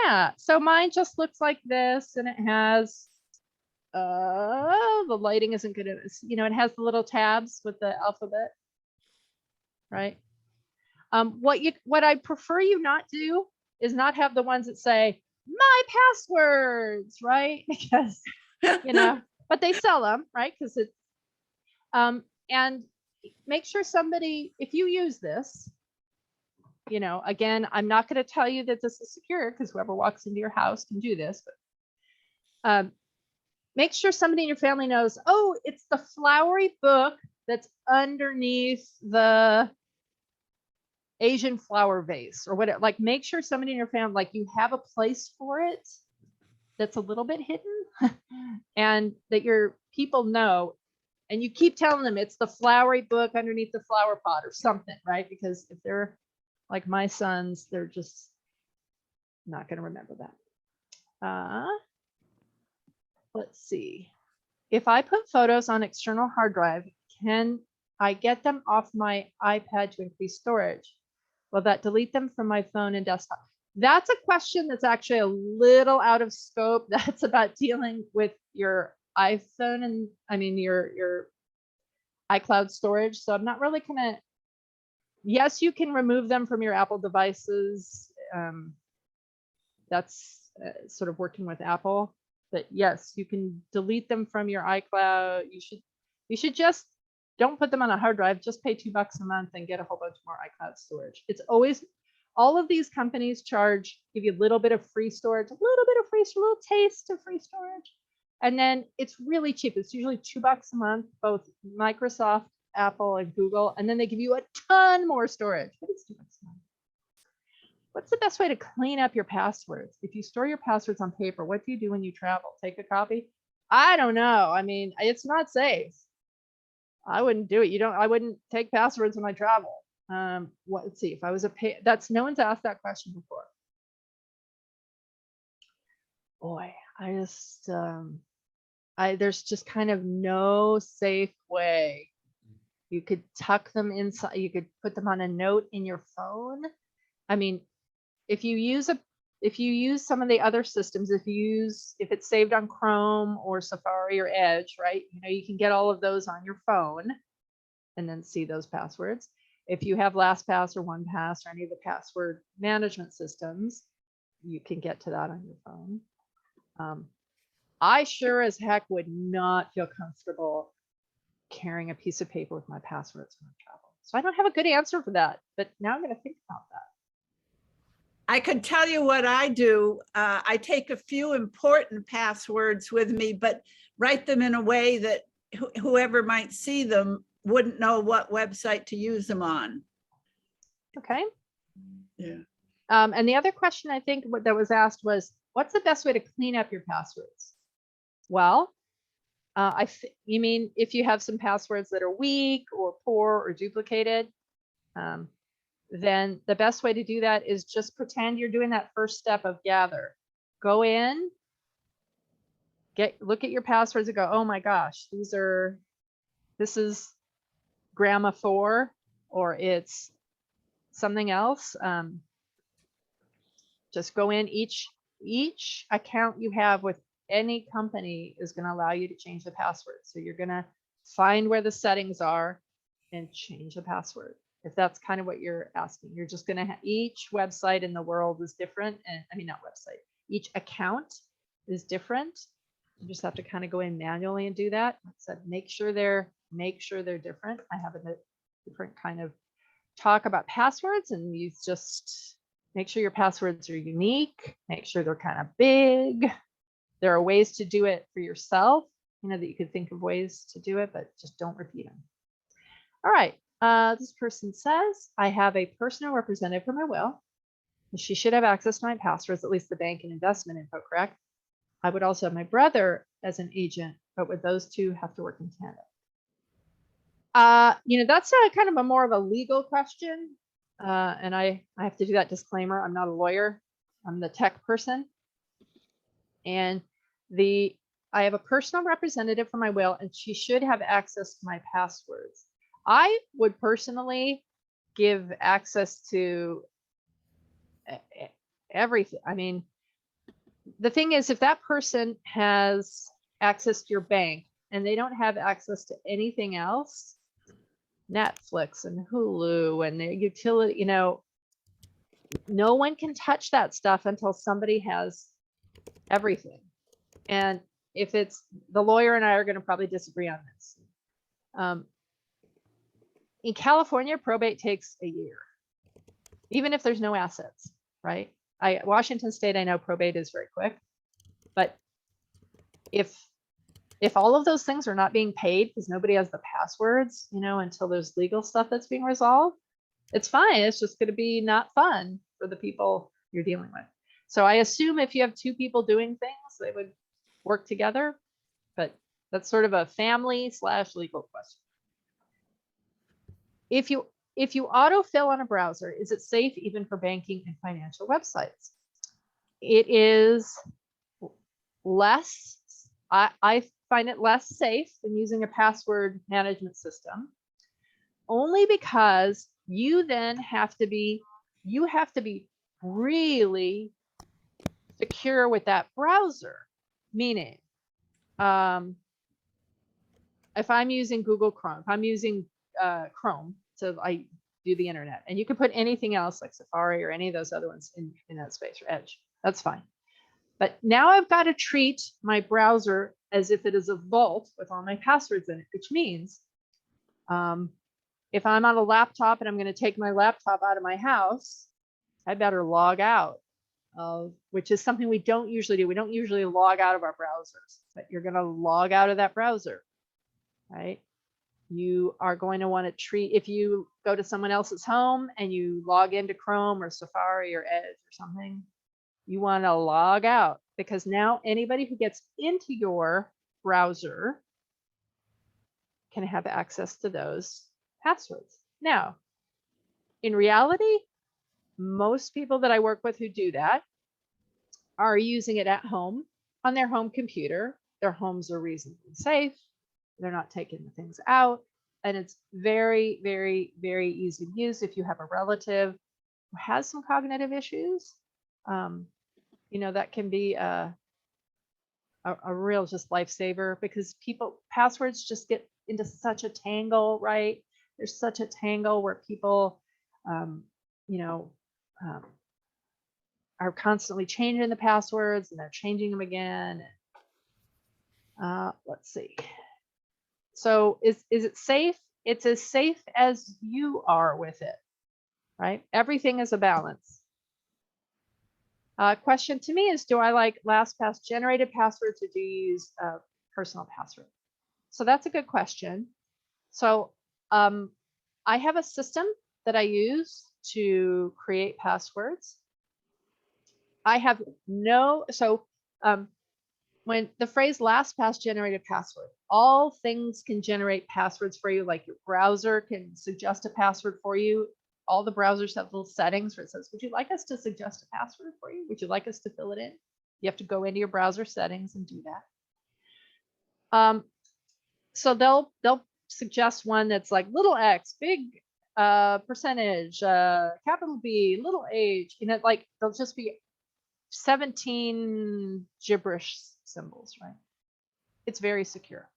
[SPEAKER 2] Yeah. So mine just looks like this, and it has the lighting isn't good. It has the little tabs with the alphabet, right? What I prefer you not do is not have the ones that say my passwords, right? Because, but they sell them, right? Because it's, and make sure somebody, if you use this, again, I'm not going to tell you that this is secure because whoever walks into your house can do this, but make sure somebody in your family knows, oh, it's the flowery book that's underneath the Asian flower vase or whatever. Like, make sure somebody in your family, like, you have a place for it that's a little bit hidden and that your people know, and you keep telling them it's the flowery book underneath the flower pot or something, right? Because if they're like my sons, they're just not going to remember that. Let's see. If I put photos on external hard drive, can I get them off my iPad to increase storage? Will that delete them from my phone and desktop? That's a question that's actually a little out of scope. That's about dealing with your iPhone and your iCloud storage. So I'm not really gonna, yes, you can remove them from your Apple devices. That's sort of working with Apple, but yes, you can delete them from your iCloud. You should just don't put them on a hard drive, just pay $2 a month and get a whole bunch more iCloud storage. It's always, all of these companies give you a little bit of free storage, a little taste of free storage. And then it's really cheap. It's usually $2 a month, both Microsoft, Apple, and Google. And then they give you a ton more storage, but it's $2 a month. What's the best way to clean up your passwords? If you store your passwords on paper, what do you do when you travel? Take a copy? I don't know. It's not safe. I wouldn't do it. I wouldn't take passwords when I travel. Let's see, if I was no one's asked that question before. Boy, there's just kind of no safe way. You could tuck them inside. You could put them on a note in your phone. If you use some of the other systems, if it's saved on Chrome or Safari or Edge, right? You can get all of those on your phone and then see those passwords. If you have LastPass or OnePass or any of the password management systems, you can get to that on your phone. I sure as heck would not feel comfortable carrying a piece of paper with my passwords when I travel. So I don't have a good answer for that, but now I'm going to think about that.
[SPEAKER 3] I could tell you what I do. I take a few important passwords with me, but write them in a way that whoever might see them wouldn't know what website to use them on.
[SPEAKER 2] Okay.
[SPEAKER 3] Yeah.
[SPEAKER 2] And the other question I think that was asked was, what's the best way to clean up your passwords? Well, you mean if you have some passwords that are weak or poor or duplicated, then the best way to do that is just pretend you're doing that first step of gather. Go in, look at your passwords and go, oh my gosh, this is Grandma 4, or it's something else. Just go in. Each account you have with any company is going to allow you to change the password. So you're going to find where the settings are and change the password. If that's kind of what you're asking, you're just going to each website in the world is different. And not website, each account is different. You just have to kind of go in manually and do that. Like I said, make sure they're different. I have a different kind of talk about passwords, and you just make sure your passwords are unique, make sure they're kind of big. There are ways to do it for yourself, that you could think of ways to do it, but just don't repeat them. All right. This person says, I have a personal representative for my will. She should have access to my passwords, at least the bank and investment info, correct? I would also have my brother as an agent, but would those two have to work in Canada? That's kind of more of a legal question. And I have to do that disclaimer. I'm not a lawyer. I'm the tech person. And I have a personal representative for my will, and she should have access to my passwords. I would personally give access to everything. The thing is, if that person has access to your bank and they don't have access to anything else, Netflix and Hulu and the utility, you know, no one can touch that stuff until somebody has everything. And if it's the lawyer and I are going to probably disagree on this. In California, probate takes a year, even if there's no assets, right? Washington State, I know probate is very quick, but if all of those things are not being paid because nobody has the passwords, you know, until there's legal stuff that's being resolved, it's fine. It's just going to be not fun for the people you're dealing with. So I assume if you have two people doing things, they would work together, but that's sort of a family / legal question. If you autofill on a browser, is it safe even for banking and financial websites? It is less, I find it less safe than using a password management system, only because you then have to be really secure with that browser. Meaning, if I'm using Google Chrome, if I'm using Chrome, so I do the internet, and you can put anything else like Safari or any of those other ones in that space, or Edge, that's fine. But now I've got to treat my browser as if it is a vault with all my passwords in it, which means if I'm on a laptop and I'm going to take my laptop out of my house, I better log out, which is something we don't usually do. We don't usually log out of our browsers, but you're going to log out of that browser, right? You are going to want to treat, if you go to someone else's home and you log into Chrome or Safari or Edge or something, you want to log out, because now anybody who gets into your browser can have access to those passwords. Now, in reality, most people that I work with who do that are using it at home on their home computer. Their homes are reasonably safe. They're not taking the things out. And it's very, very, very easy to use if you have a relative who has some cognitive issues. You know, that can be a real just lifesaver, because passwords just get into such a tangle, right? There's such a tangle where people, you know, are constantly changing the passwords and they're changing them again. Let's see. So is it safe? It's as safe as you are with it, right? Everything is a balance. Question to me is, do I like LastPass generated passwords, or do you use a personal password? So that's a good question. So I have a system that I use to create passwords. I have when the phrase LastPass generated password, all things can generate passwords for you, like your browser can suggest a password for you. All the browsers have little settings where it says, would you like us to suggest a password for you? Would you like us to fill it in? You have to go into your browser settings and do that. So they'll suggest one that's like little x, big percentage, capital B, little h, you know, like they'll just be 17 gibberish symbols, right? It's very secure.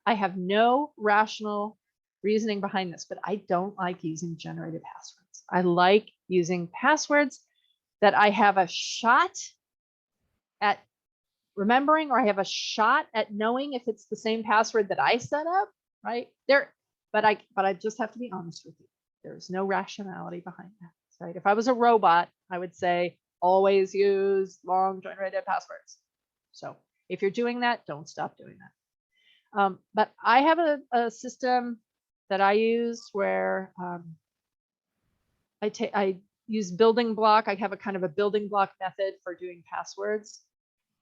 [SPEAKER 2] I have no rational reasoning behind this, but I don't like using generated passwords. I like using passwords that I have a shot at remembering, or I have a shot at knowing if it's the same password that I set up, right? But I just have to be honest with you. There's no rationality behind that, right? If I was a robot, I would say always use long generated passwords. So if you're doing that, don't stop doing that. But I have a system that I use where I use building block. I have a kind of a building block method for doing passwords.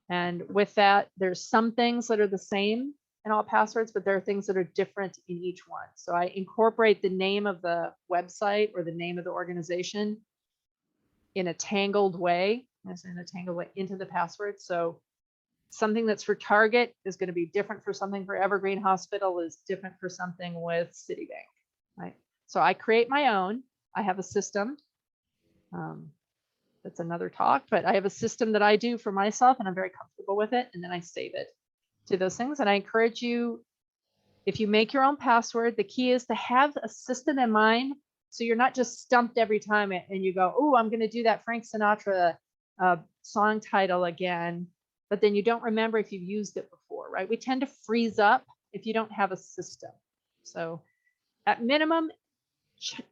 [SPEAKER 2] And with that, there's some things that are the same in all passwords, but there are things that are different in each one. So I incorporate the name of the website or the name of the organization in a tangled way, into the password. So something that's for Target is going to be different for something for Evergreen Hospital, is different for something with Citibank, right? So I create my own. I have a system. That's another talk, but I have a system that I do for myself and I'm very comfortable with it. And then I save it to those things. And I encourage you, if you make your own password, the key is to have a system in mind. So you're not just stumped every time and you go, oh, I'm going to do that Frank Sinatra song title again. But then you don't remember if you've used it before, right? We tend to freeze up if you don't have a system. So at minimum,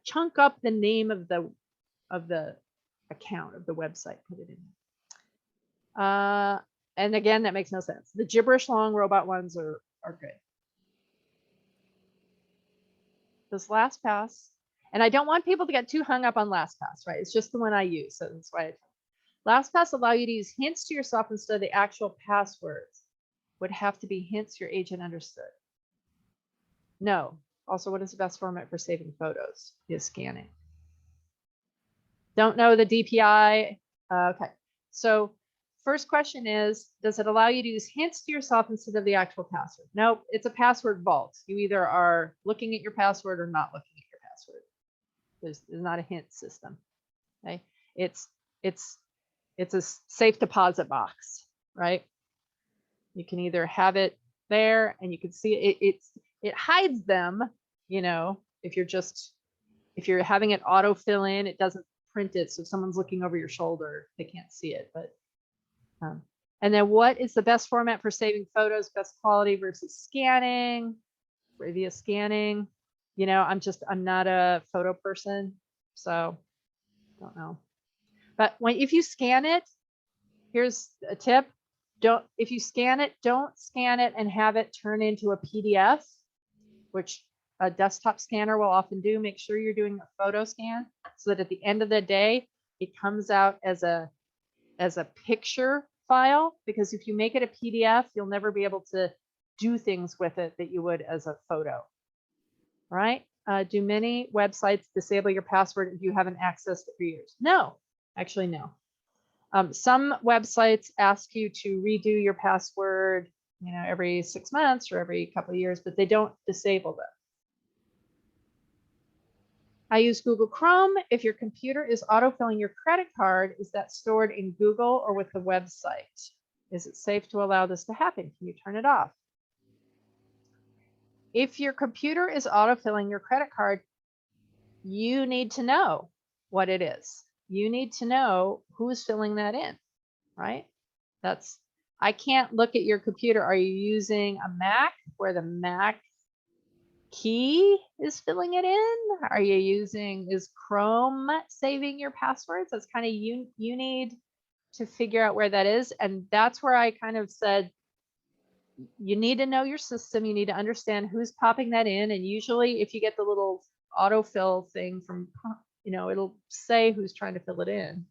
[SPEAKER 2] chunk up the name of the account of the website, put it in. And again, that makes no sense. The gibberish long robot ones are good. This LastPass, and I don't want people to get too hung up on LastPass, right? It's just the one I use, so that's why LastPass allow you to use hints to yourself instead of the actual passwords. Would have to be hints your agent understood. No. Also, what is the best format for saving photos? Is scanning. Don't know the DPI. Okay. So first question is, does it allow you to use hints to yourself instead of the actual password? Nope. It's a password vault. You either are looking at your password or not looking at your password. There's not a hint system. Okay. It's a safe deposit box, right? You can either have it there and you can see it, it hides them, you know, if you're having it auto fill in, it doesn't print it. So if someone's looking over your shoulder, they can't see it. But and then what is the best format for saving photos, best quality versus scanning, via scanning? You know, I'm not a photo person, so don't know. But if you scan it, here's a tip. If you scan it, don't scan it and have it turn into a PDF, which a desktop scanner will often do. Make sure you're doing a photo scan so that at the end of the day, it comes out as a picture file, because if you make it a PDF, you'll never be able to do things with it that you would as a photo. All right. Do many websites disable your password if you haven't accessed it for years? No, actually, no. Some websites ask you to redo your password, you know, every 6 months or every couple of years, but they don't disable them. I use Google Chrome. If your computer is autofilling your credit card, is that stored in Google or with the website? Is it safe to allow this to happen? Can you turn it off? If your computer is autofilling your credit card, you need to know what it is. You need to know who's filling that in, right? I can't look at your computer. Are you using a Mac where the Mac key is filling it in? Is Chrome saving your passwords? That's kind of you need to figure out where that is. And that's where I kind of said, you need to know your system. You need to understand who's popping that in. And usually if you get the little autofill thing from, you know, it'll say who's trying to fill it in.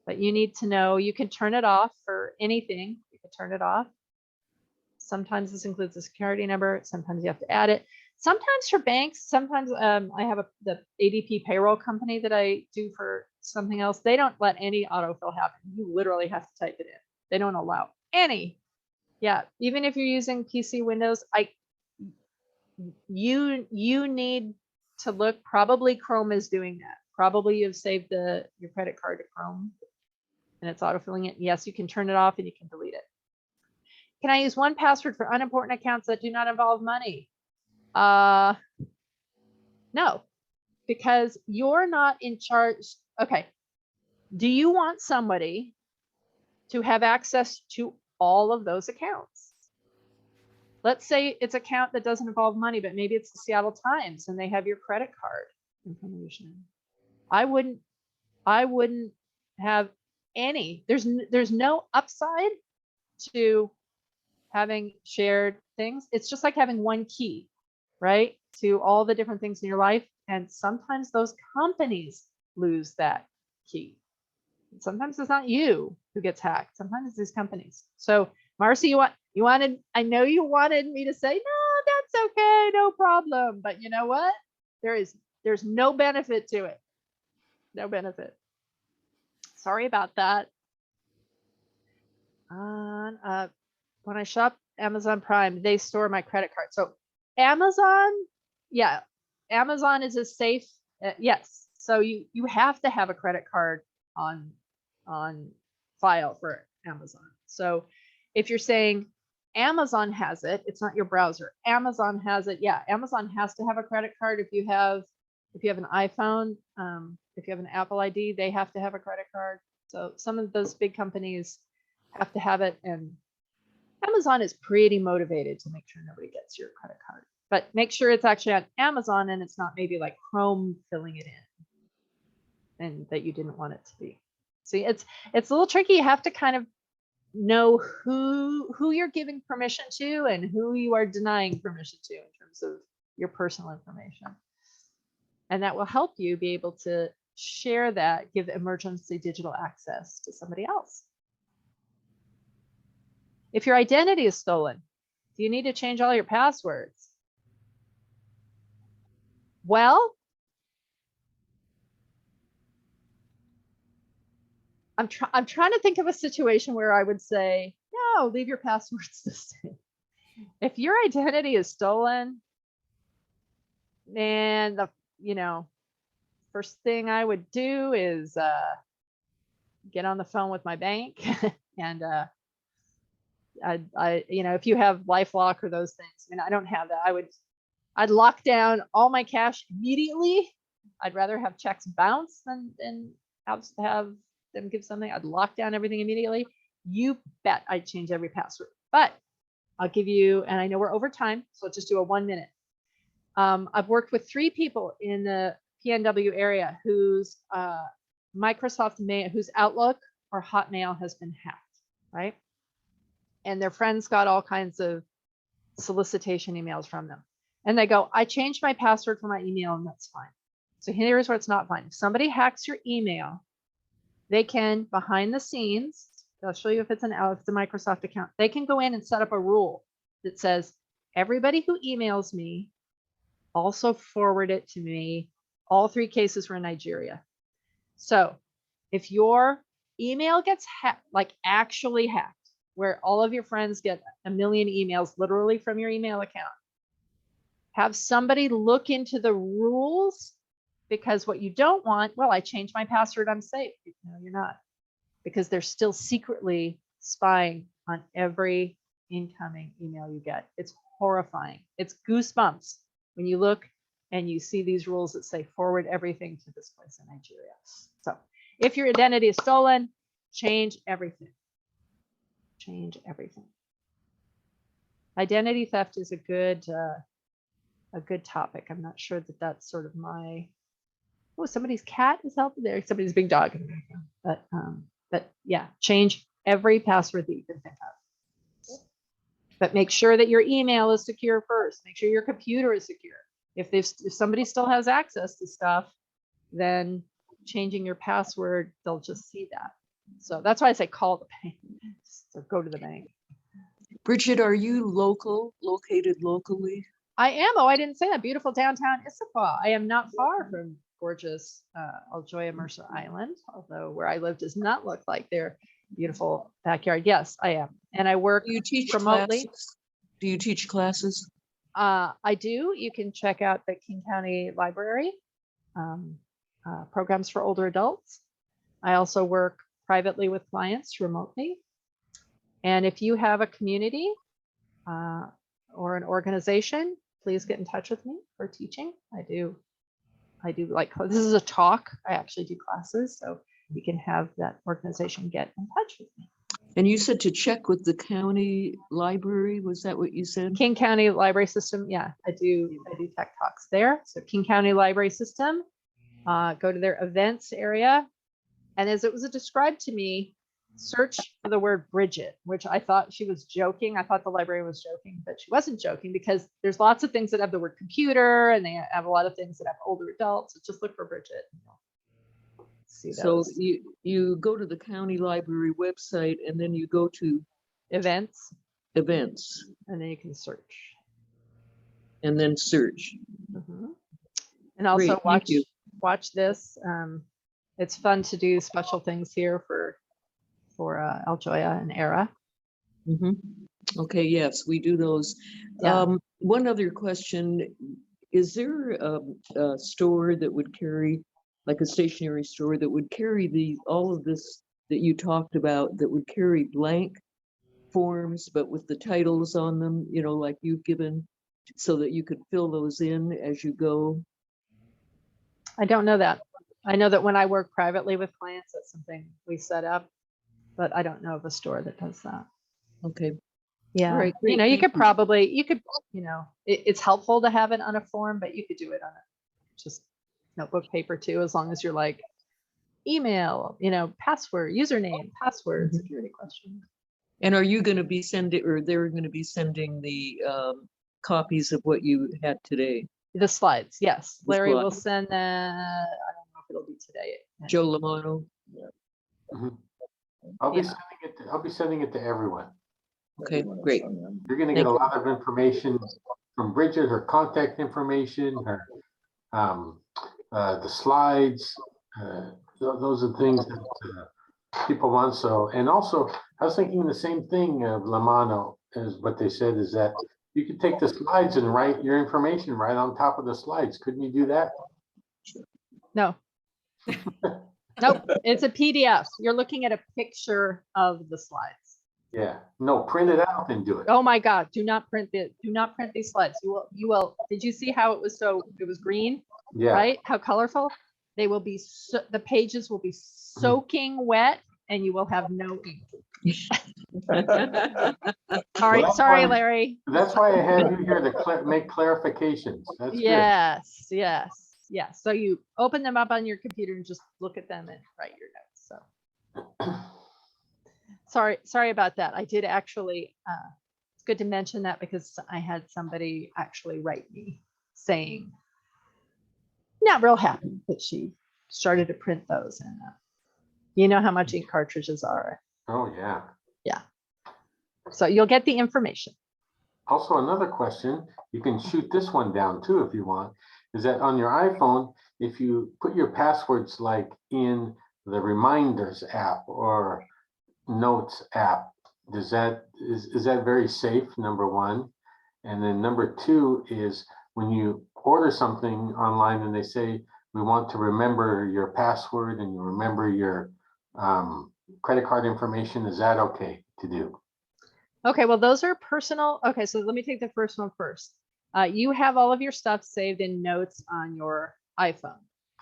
[SPEAKER 2] But you need to know, you can turn it off for anything. You can turn it off. Sometimes this includes a security number. Sometimes you have to add it. Sometimes for banks, sometimes I have the ADP payroll company that I do for something else. They don't let any autofill happen. You literally have to type it in. They don't allow any. Yeah, even if you're using PC Windows, you need to look. Probably Chrome is doing that. Probably you've saved your credit card to Chrome and it's autofilling it. Yes, you can turn it off and you can delete it. Can I use one password for unimportant accounts that do not involve money? No, because you're not in charge. Okay. Do you want somebody to have access to all of those accounts? Let's say it's an account that doesn't involve money, but maybe it's the Seattle Times and they have your credit card information. I wouldn't have any. There's no upside to having shared things. It's just like having one key, right, to all the different things in your life. And sometimes those companies lose that key. Sometimes it's not you who gets hacked. Sometimes it's these companies. So Marcy, I know you wanted me to say, no, that's okay, no problem. But you know what? There's no benefit to it. No benefit. Sorry about that. When I shop Amazon Prime, they store my credit card. So Amazon, yeah, Amazon is a safe, yes. So you have to have a credit card on file for Amazon. So if you're saying, Amazon has it. It's not your browser. Amazon has it. Yeah, Amazon has to have a credit card if you have an iPhone. If you have an Apple ID, they have to have a credit card. So some of those big companies have to have it, and Amazon is pretty motivated to make sure nobody gets your credit card. But make sure it's actually on Amazon and it's not maybe like Chrome filling it in, and that you didn't want it to be. See, it's a little tricky. You have to kind of know who you're giving permission to and who you are denying permission to in terms of your personal information. And that will help you be able to share that, give emergency digital access to somebody else. If your identity is stolen, do you need to change all your passwords? Well, I'm trying to think of a situation where I would say, no, leave your passwords the same. If your identity is stolen, then first thing I would do is get on the phone with my bank and if you have LifeLock or those things, I don't have that. I'd lock down all my cash immediately. I'd rather have checks bounce than have them give something. I'd lock down everything immediately. You bet I'd change every password. But I'll give you, and I know we're over time, so let's just do a 1 minute. I've worked with 3 people in the PNW area whose whose Outlook or Hotmail has been hacked, right? And their friends got all kinds of solicitation emails from them. And they go, I changed my password for my email and that's fine. So here's where it's not fine. If somebody hacks your email, they can, behind the scenes, I'll show you if it's a Microsoft account, they can go in and set up a rule that says, everybody who emails me, also forward it to me. All 3 cases were in Nigeria. So if your email gets hacked, like actually hacked, where all of your friends get a million emails literally from your email account, have somebody look into the rules, because what you don't want, well, I changed my password, I'm safe. No, you're not, because they're still secretly spying on every incoming email you get. It's horrifying. It's goosebumps when you look and you see these rules that say forward everything to this place in Nigeria. So if your identity is stolen, change everything. Change everything. Identity theft is a good topic. I'm not sure that that's sort of my, oh, somebody's cat is out there, somebody's big dog. But yeah, change every password that you can think of. But make sure that your email is secure first. Make sure your computer is secure. If somebody still has access to stuff, then changing your password, they'll just see that. So that's why I say call the bank. So go to the bank.
[SPEAKER 4] Bridget, are you located locally?
[SPEAKER 2] I am. Oh, I didn't say that. Beautiful downtown Issaquah. I am not far from gorgeous Aljoya Mercer Island, although where I live does not look like their beautiful backyard. Yes, I am. And I work
[SPEAKER 4] Do you teach
[SPEAKER 2] remotely.
[SPEAKER 4] classes? Do you teach classes?
[SPEAKER 2] I do. You can check out the King County Library programs for older adults. I also work privately with clients remotely. And if you have a community or an organization, please get in touch with me for teaching. I do like, this is a talk. I actually do classes, so you can have that organization get in touch with me.
[SPEAKER 4] And you said to check with the county library. Was that what you said?
[SPEAKER 2] King County Library System. Yeah, I do tech talks there. So King County Library System, go to their events area. And as it was described to me, search for the word Bridget, which I thought she was joking. I thought the librarian was joking, but she wasn't joking, because there's lots of things that have the word computer, and they have a lot of things that have older adults. So just look for Bridget. See
[SPEAKER 4] So
[SPEAKER 2] those.
[SPEAKER 4] you go to the county library website and then you go to
[SPEAKER 2] Events,
[SPEAKER 4] events
[SPEAKER 2] and then you can search.
[SPEAKER 4] and then search.
[SPEAKER 2] And also
[SPEAKER 4] Great, thank you.
[SPEAKER 2] watch this. It's fun to do special things here for Aljoya and Era.
[SPEAKER 4] Okay, yes, we do those.
[SPEAKER 2] Yeah.
[SPEAKER 4] One other question, is there a store that would carry, like a stationery store that would carry all of this that you talked about, that would carry blank forms, but with the titles on them, you know, like you've given, so that you could fill those in as you go?
[SPEAKER 2] I don't know that. I know that when I work privately with clients, that's something we set up, but I don't know of a store that does that.
[SPEAKER 4] Okay,
[SPEAKER 2] Yeah.
[SPEAKER 4] right,
[SPEAKER 2] You
[SPEAKER 4] great,
[SPEAKER 2] know, you
[SPEAKER 4] thank
[SPEAKER 2] could
[SPEAKER 4] you.
[SPEAKER 2] probably, it's helpful to have it on a form, but you could do it on just notebook paper too, as long as you're like email, password, username, password,
[SPEAKER 4] Mhm.
[SPEAKER 2] security questions.
[SPEAKER 4] And are you gonna be sending, or they're gonna be sending the copies of what you had today?
[SPEAKER 2] The slides, yes.
[SPEAKER 4] The
[SPEAKER 2] Larry will
[SPEAKER 4] slides.
[SPEAKER 2] send that. I don't know if it'll be today.
[SPEAKER 4] Joe Lamano?
[SPEAKER 1] Mhm. I'll be
[SPEAKER 2] Yeah.
[SPEAKER 1] sending it to everyone.
[SPEAKER 4] Okay, great.
[SPEAKER 1] You're gonna get a lot of information from Bridget, her contact information, her, the slides. Those are things that people want. So, and also, I was thinking the same thing of Lamano, is what they said, is that you could take the slides and write your information right on top of the slides. Couldn't you do that?
[SPEAKER 2] No. Nope, it's a PDF. You're looking at a picture of the slides.
[SPEAKER 1] Yeah, no, print it out and do it.
[SPEAKER 2] Oh my God, do not print these slides. You will, did you see how it was green,
[SPEAKER 1] Yeah.
[SPEAKER 2] right? How colorful? They will be, the pages will be soaking wet and you will have no ink. Sorry,
[SPEAKER 1] that's
[SPEAKER 2] sorry,
[SPEAKER 1] why-
[SPEAKER 2] Larry.
[SPEAKER 1] That's why I have you here to make clarifications. That's good.
[SPEAKER 2] Yes, yes, yes. So you open them up on your computer and just look at them and write your notes. So sorry about that. I did actually, it's good to mention that because I had somebody actually write me saying, not real happy that she started to print those, and you know how much ink cartridges are.
[SPEAKER 1] Oh, yeah.
[SPEAKER 2] So you'll get the information.
[SPEAKER 1] Also, another question, you can shoot this one down too if you want, is that on your iPhone, if you put your passwords like in the Reminders app or Notes app, is that very safe, number one? And then number two is when you order something online and they say, we want to remember your password and you remember your credit card information, is that okay to do?
[SPEAKER 2] Okay, well, those are personal. Okay, so let me take the first one first. You have all of your stuff saved in Notes on your iPhone.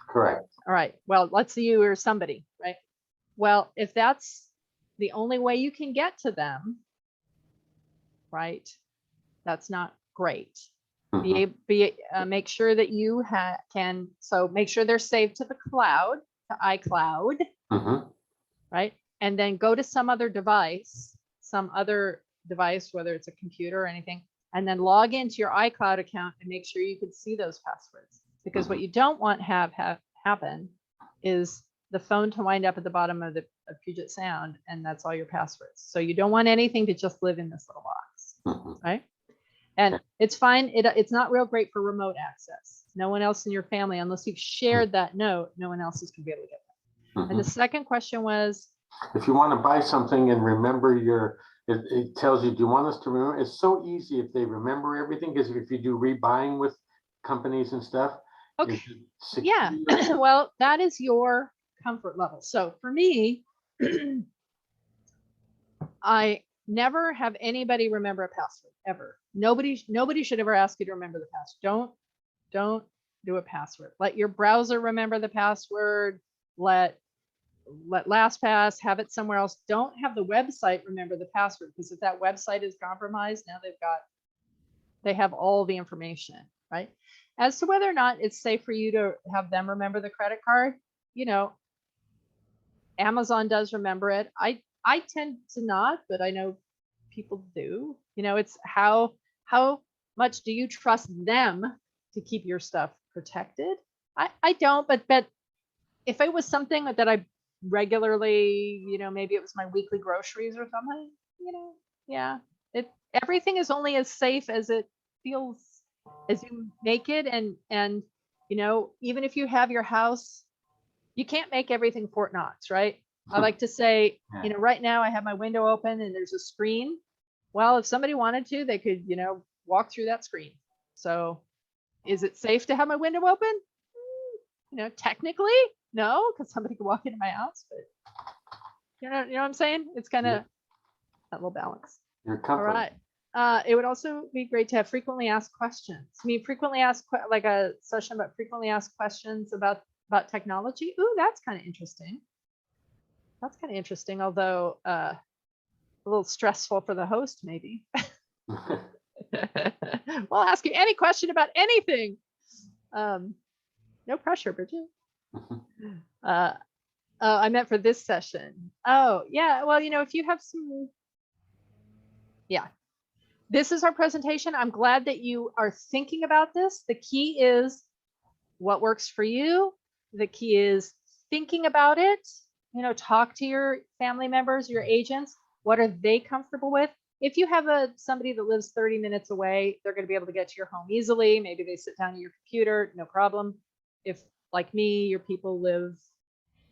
[SPEAKER 1] Correct.
[SPEAKER 2] All right, well, let's say you or somebody, right? Well, if that's the only way you can get to them, right, that's not great.
[SPEAKER 1] Mhm.
[SPEAKER 2] Make sure that you so make sure they're saved to the cloud, to iCloud,
[SPEAKER 1] Mhm.
[SPEAKER 2] right? And then go to some other device, whether it's a computer or anything, and then log into your iCloud account and make sure you can see those passwords. Because what you don't want have happen is the phone to wind up at the bottom of Puget Sound, and that's all your passwords. So you don't want anything to just live in this little box,
[SPEAKER 1] Mhm.
[SPEAKER 2] right? And it's fine. It's not real great for remote access. No one else in your family, unless you've shared that note, no one else is going to be able to get that. And the
[SPEAKER 1] Mhm.
[SPEAKER 2] second question was,
[SPEAKER 1] If you want to buy something and remember it tells you, do you want us to remember? It's so easy if they remember everything, because if you do rebuying with companies and stuff.
[SPEAKER 2] okay,
[SPEAKER 1] is it
[SPEAKER 2] yeah,
[SPEAKER 1] secure?
[SPEAKER 2] well, that is your comfort level. So for me, I never have anybody remember a password ever. Nobody should ever ask you to remember the password. Don't do a password. Let your browser remember the password. Let LastPass have it somewhere else. Don't have the website remember the password, because if that website is compromised, now they have all the information, right? As to whether or not it's safe for you to have them remember the credit card, Amazon does remember it. I tend to not, but I know people do. It's how much do you trust them to keep your stuff protected? I don't, but if it was something that I regularly, maybe it was my weekly groceries or something, yeah, everything is only as safe as it feels as you make it. And even if you have your house, you can't make everything Fort Knox, right? I like to say,
[SPEAKER 1] Yeah.
[SPEAKER 2] right now I have my window open and there's a screen. Well, if somebody wanted to, they could, walk through that screen. So is it safe to have my window open? Technically, no, because somebody could walk into my house, but you know what I'm saying? It's kind of, That will balance.
[SPEAKER 1] Your
[SPEAKER 2] All
[SPEAKER 1] comfort.
[SPEAKER 2] right. It would also be great to have frequently asked questions. I mean, frequently asked, like a session about frequently asked questions about technology. Ooh, that's kind of interesting. That's kind of interesting, although a little stressful for the host, maybe. We'll ask you any question about anything. No pressure, Bridget. I meant for this session. Oh, yeah. Well, if you have some, yeah. This is our presentation. I'm glad that you are thinking about this. The key is what works for you. The key is thinking about it. Talk to your family members, your agents. What are they comfortable with? If you have somebody that lives 30 minutes away, they're going to be able to get to your home easily. Maybe they sit down at your computer, no problem. If, like me, your people live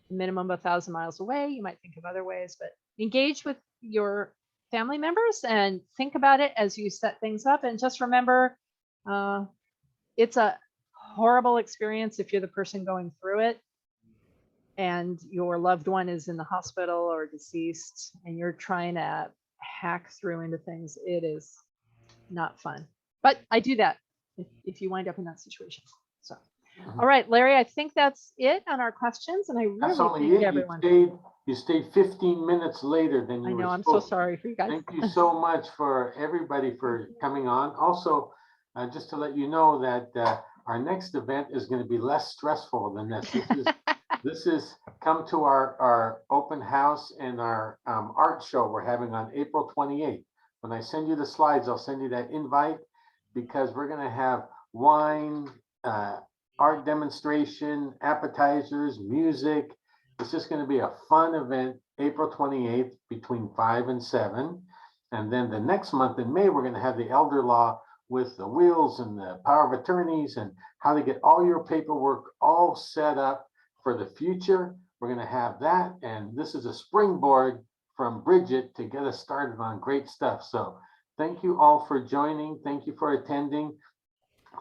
[SPEAKER 2] a minimum of 1,000 miles away, you might think of other ways, but engage with your family members and think about it as you set things up. And just remember, it's a horrible experience if you're the person going through it and your loved one is in the hospital or deceased and you're trying to hack through into things. It is not fun, but I do that if you wind up in that situation. So, all right, Larry, I think that's it on our questions, and I
[SPEAKER 1] That's
[SPEAKER 2] really
[SPEAKER 1] only
[SPEAKER 2] thank
[SPEAKER 1] it.
[SPEAKER 2] everyone.
[SPEAKER 1] You stayed 15 minutes later than
[SPEAKER 2] I
[SPEAKER 1] you were
[SPEAKER 2] know, I'm so
[SPEAKER 1] supposed to.
[SPEAKER 2] sorry for you guys.
[SPEAKER 1] Thank you so much for everybody for coming on. Also, just to let you know that our next event is going to be less stressful than this. This is come to our open house and our art show we're having on April 28th. When I send you the slides, I'll send you that invite because we're going to have wine, art demonstration, appetizers, music. It's just going to be a fun event, April 28th between 5 and 7. And then the next month in May, we're going to have the elder law with the wills and the power of attorneys and how to get all your paperwork all set up for the future. We're going to have that. And this is a springboard from Bridget to get us started on great stuff. So thank you all for joining. Thank you for attending.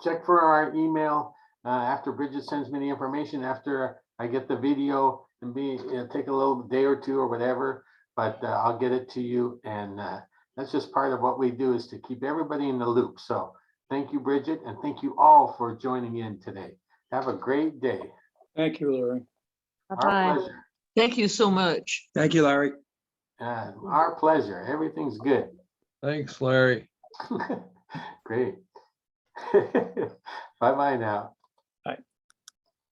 [SPEAKER 1] Check for our email after Bridget sends me the information, after I get the video, and take a little day or two or whatever, but I'll get it to you. And that's just part of what we do, is to keep everybody in the loop. So thank you, Bridget, and thank you all for joining in today. Have a great day.
[SPEAKER 5] Thank you, Larry.
[SPEAKER 1] Our
[SPEAKER 2] Bye-bye.
[SPEAKER 1] pleasure.
[SPEAKER 4] Thank you so much.
[SPEAKER 5] Thank you, Larry.
[SPEAKER 1] Our pleasure. Everything's good.
[SPEAKER 5] Thanks, Larry.
[SPEAKER 1] Great. Bye-bye now.